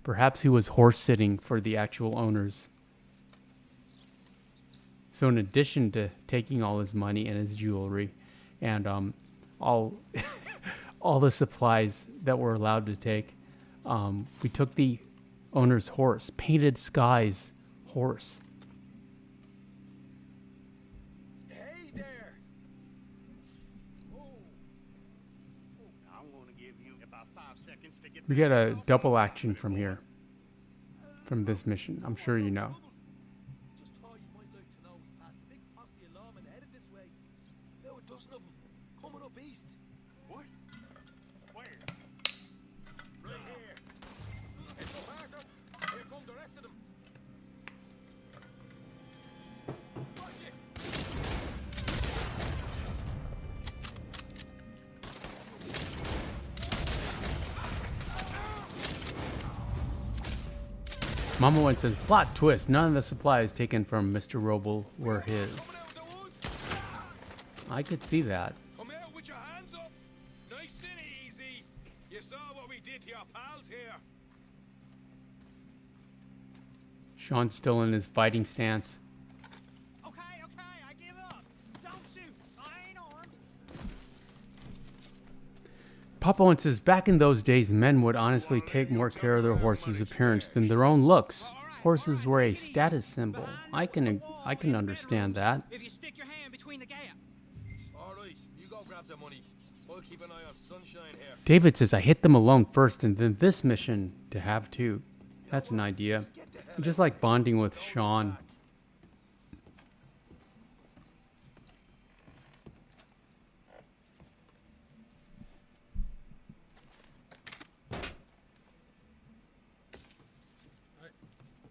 Perhaps he was horse sitting for the actual owners. So in addition to taking all his money and his jewelry and all all the supplies that we're allowed to take, we took the owner's horse, Painted Skies horse. Hey there! I'm going to give you about 5 seconds to get We get a double action from here, from this mission. I'm sure you know. Just thought you might like to know we passed a big posse of lawmen headed this way. About a dozen of them coming up east. What? Where? Right here. It's no Parker. Here come the rest of them. Watch it. Mama One says, plot twist, none of the supplies taken from Mr. Roble were his. Coming out of the woods. I could see that. Come out with your hands up. Nice and easy. You saw what we did to your pals here. Sean's still in his fighting stance. Okay, I give up. Don't shoot. I ain't armed. Papa One says, back in those days, men would honestly take more care of their horses' appearance than their own looks. Horses were a status symbol. I can understand that. If you stick your hand between the gap. All right, you go grab the money. I'll keep an eye on Sunshine here. David says, I hit them alone first and then this mission to have two. That's an idea. I just like bonding with Sean.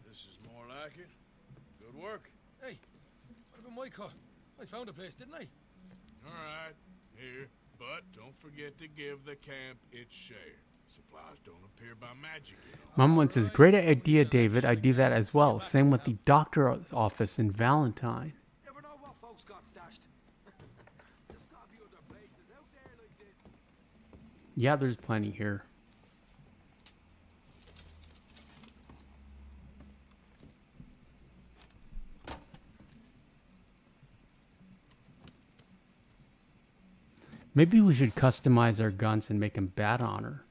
This is more like it. Good work. Hey, what about my car? I found a place, didn't I? All right, here. But don't forget to give the camp its share. Supplies don't appear by magic, you know. Mom one says, great idea, David. I do that as well. Same with the doctor's office in Valentine. Never know what folks got stashed. Just gotta be other places out there like this. Yeah, there's plenty here. Maybe we should customize our guns and make them bat honor.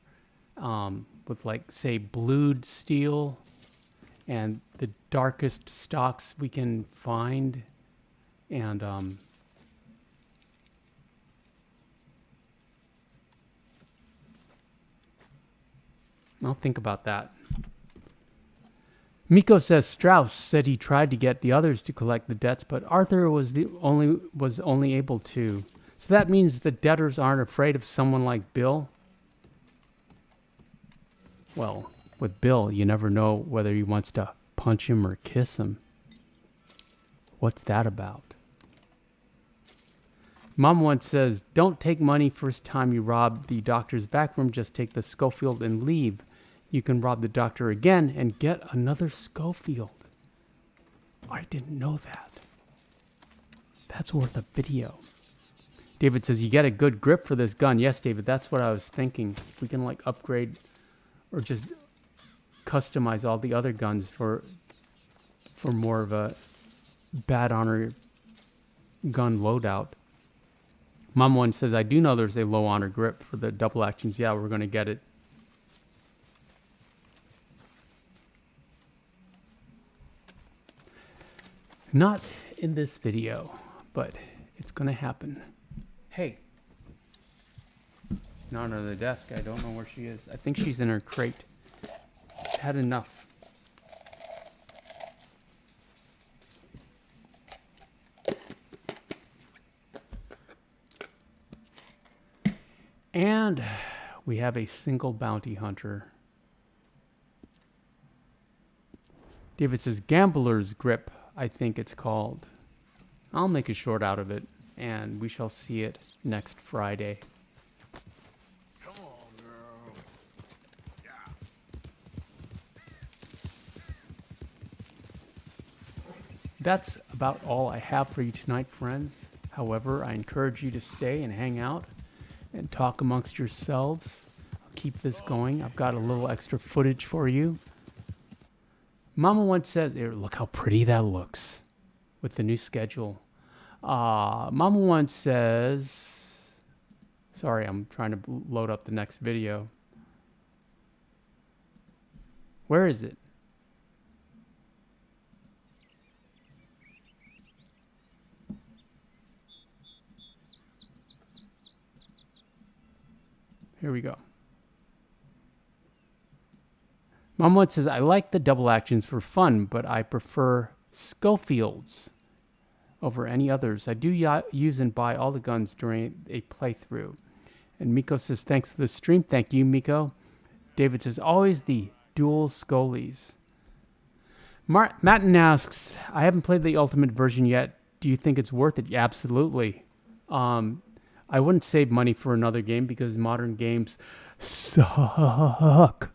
With like, say, blued steel and the darkest stocks we can find. And I'll think about that. Miko says Strauss said he tried to get the others to collect the debts, but Arthur was only able to. So that means the debtors aren't afraid of someone like Bill? Well, with Bill, you never know whether he wants to punch him or kiss him. What's that about? Mom once says, don't take money first time you rob the doctor's back room, just take the Schofield and leave. You can rob the doctor again and get another Schofield. I didn't know that. That's worth a video. David says, you get a good grip for this gun. Yes, David, that's what I was thinking. We can like upgrade or just customize all the other guns for more of a bad honor gun loadout. Mom one says, I do know there's a low honor grip for the double actions. Yeah, we're going to get it. Not in this video, but it's going to happen. Hey. Not under the desk. I don't know where she is. I think she's in her crate. She's had enough. And we have a single bounty hunter. David says, Gambler's Grip, I think it's called. I'll make a short out of it, and we shall see it next Friday. Come on, girl. Yeah. That's about all I have for you tonight, friends. However, I encourage you to stay and hang out and talk amongst yourselves. I'll keep this going. I've got a little extra footage for you. Mama once says, look how pretty that looks with the new schedule. Mama once says, sorry, I'm trying to load up the next video. Where is it? Here we go. Mom once says, I like the double actions for fun, but I prefer Schofields over any others. I do use and buy all the guns during a playthrough. And Miko says, thanks for the stream. Thank you, Miko. David says, always the dual Scolies. Matten asks, I haven't played the ultimate version yet. Do you think it's worth it? Yeah, absolutely. I wouldn't save money for another game because modern games suck.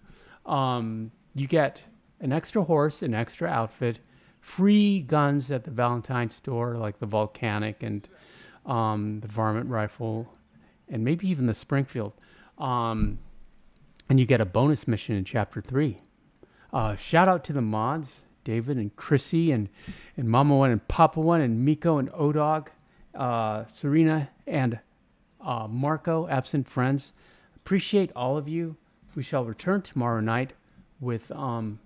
You get an extra horse, an extra outfit, free guns at the Valentine store, like the Volcanic and the Varmint Rifle, and maybe even the Springfield. And you get a bonus mission in Chapter 3. Shout out to the mods, David and Chrissy and Mama One and Papa One and Miko and Odog, Serena and Marco, absent friends. Appreciate all of you. We shall return tomorrow night with an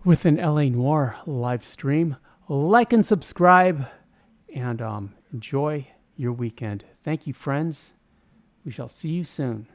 LA Noire live stream. Like and subscribe, and enjoy your weekend. Thank you, friends. We shall see you soon.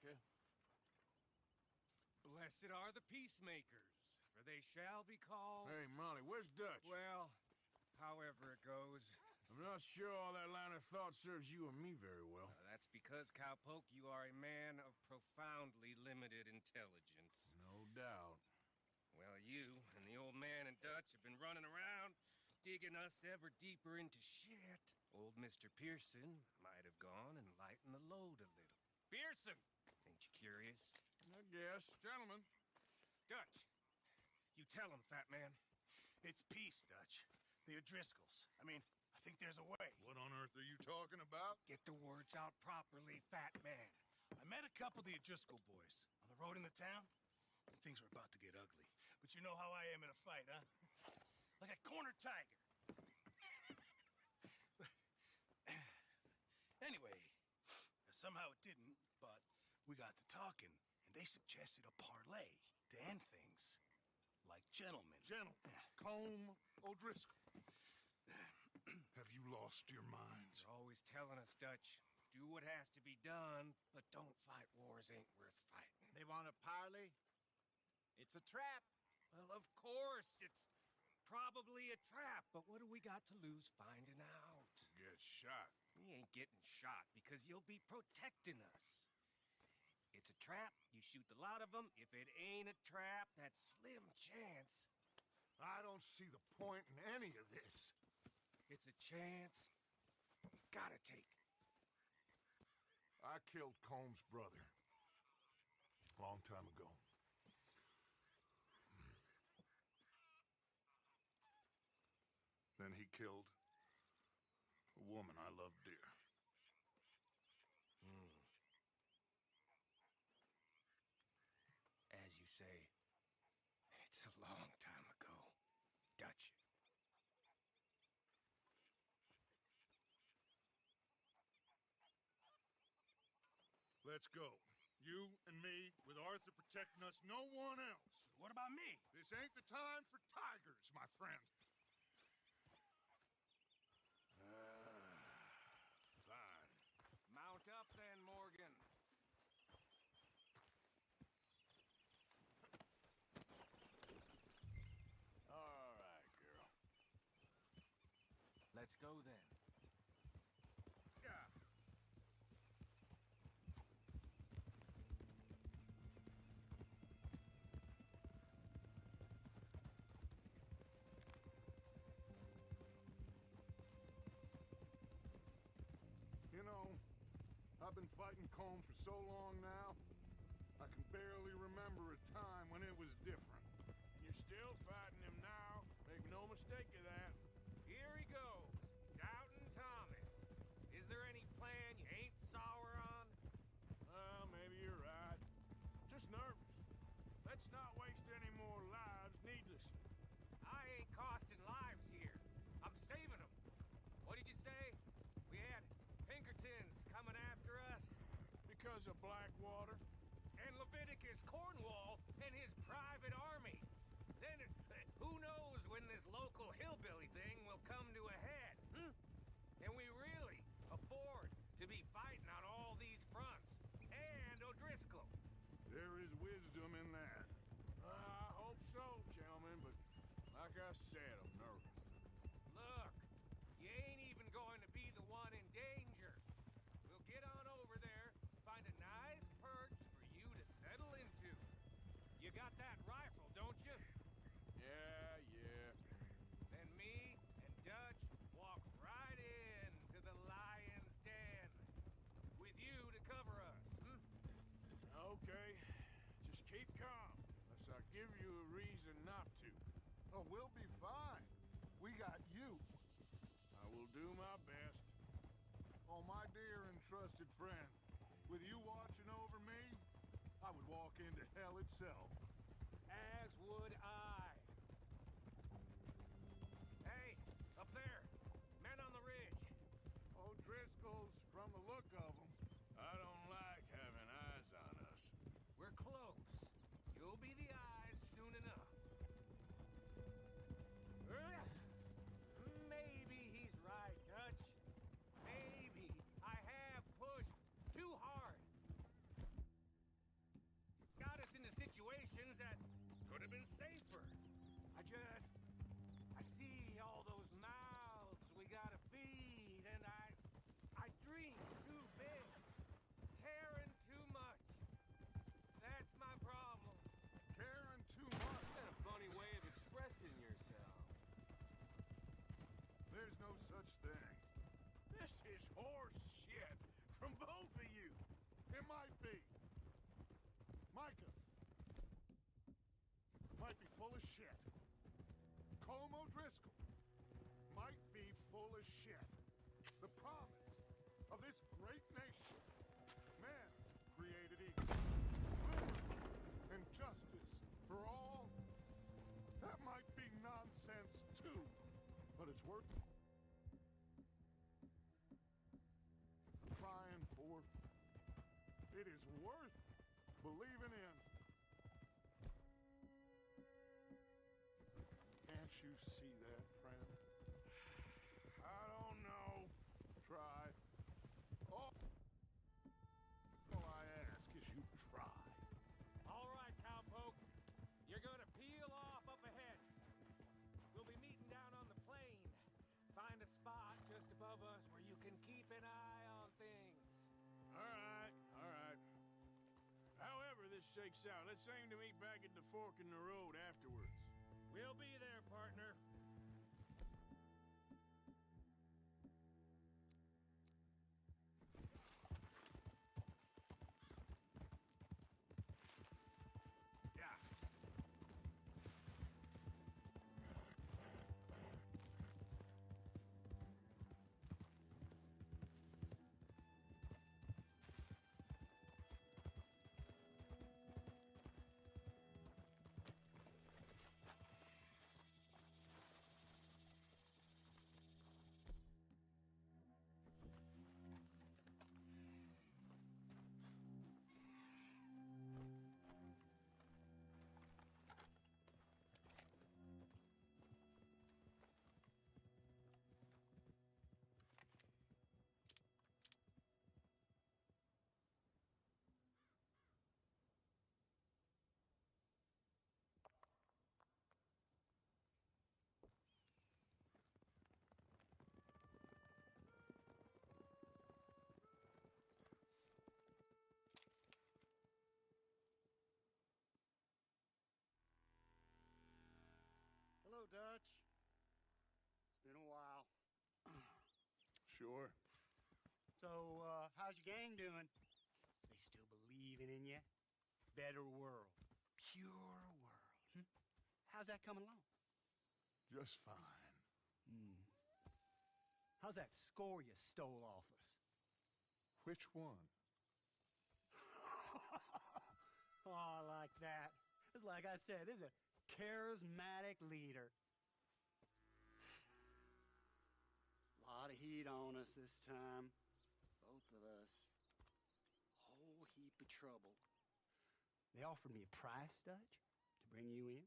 America. Blessed are the peacemakers, for they shall be called... Hey, Molly, where's Dutch? Well, however it goes. I'm not sure all that line of thought serves you and me very well. That's because, Cowpoke, you are a man of profoundly limited intelligence. No doubt. Well, you and the old man and Dutch have been running around, digging us ever deeper into shit. Old Mr. Pearson might have gone and lightened the load a little. Pearson! Ain't you curious? I guess. Gentlemen. Dutch, you tell him, fat man. It's peace, Dutch. The O'Driscolls. I mean, I think there's a way. What on earth are you talking about? Get the words out properly, fat man. I met a couple of the O'Driscoll boys on the road in the town, and things were about to get ugly. But you know how I am in a fight, huh? Like a cornered tiger. Anyway, somehow it didn't, but we got to talking, and they suggested a parlay to end things. Like gentlemen. Gentlemen. Combe O'Driscoll. Have you lost your minds? You're always telling us, Dutch, do what has to be done, but don't fight wars ain't worth fighting. They want a parley? It's a trap. Well, of course, it's probably a trap, but what do we got to lose finding out? Get shot. We ain't getting shot because you'll be protecting us. It's a trap, you shoot the lot of them. If it ain't a trap, that's slim chance. I don't see the point in any of this. It's a chance you gotta take. I killed Combs' brother. A long time ago. Then he killed a woman I loved dear. As you say, it's a long time ago, Dutch. Let's go. You and me, with Arthur protecting us, no one else. What about me? This ain't the time for tigers, my friend. Fine. Mount up then, Morgan. All right, girl. Let's go then. Yeah. You know, I've been fighting Combe for so long now, I can barely remember a time when it was different. You're still fighting him now. Make no mistake of that. Here he goes, Doubting Thomas. Is there any plan you ain't sour on? Well, maybe you're right. Just nervous. Let's not waste any more lives needlessly. I ain't costing lives here. I'm saving them. What did you say? We had Pinkertons coming after us? Because of Blackwater? And Leviticus Cornwall and his private army. Then, who knows when this local hillbilly thing will come to a head, Can we really afford to be fighting on all these fronts? And O'Driscoll. There is wisdom in that. I hope so, gentlemen, but like I said, I'm nervous. Look, you ain't even going to be the one in danger. We'll get on over there, find a nice perch for you to settle into. You got that rifle, don't you? Yeah. Then me and Dutch walk right in to the lion's den. With you to cover us, Okay. Just keep calm, unless I give you a reason not to. Oh, we'll be fine. We got you. I will do my best. Oh, my dear and trusted friend, with you watching over me, I would walk into hell itself. As would I. Hey, up there. Men on the ridge. O'Driscoll's, from the look of them. I don't like having eyes on us. We're close. You'll be the eyes soon enough. Maybe he's right, Dutch. Maybe I have pushed too hard. have been safer. I see all those mouths we gotta feed, and I dream too big, caring too much. That's my problem. Caring too much. That's a funny way of expressing yourself. There's no such thing. This is horse shit from both of you. It might be. Micah might be full of shit. Colm O'Driscoll might be full of shit. The promise of this great nation. Man created equal. Liberty and justice for all. That might be nonsense too, but it's worth trying for. It is worth believing in. Can't you see that, friend? I don't know. Try. All I ask is you try. All right, cowpoke. You're gonna peel off up ahead. We'll be meeting down on the plain. Find a spot just above us where you can keep an eye on things. All right, all right. However this shakes out, let's aim to meet back at the fork in the road afterwards. We'll be there, partner. Yeah. Hello, Dutch. It's been a while. Sure. So, how's your gang doing? They still believing in you? Better world. Pure world. How's that coming along? Just fine. How's that score you stole off us? Which one? Oh, I like that. It's like I said, this is a charismatic leader. A lot of heat on us this time. Both of us. Whole heap of trouble. They offered me a price, Dutch, to bring you in.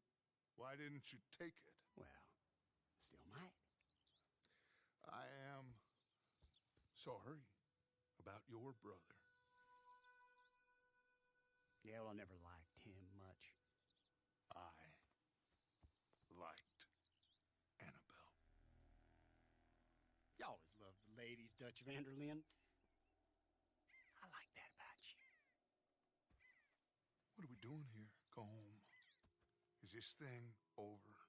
Why didn't you take it? Well, still might. I am sorry about your brother. Yeah, well, I never liked him much. I liked Annabelle. You always loved the ladies, Dutch Vanderlyn. I like that about you. What are we doing here? Go home. Is this thing over?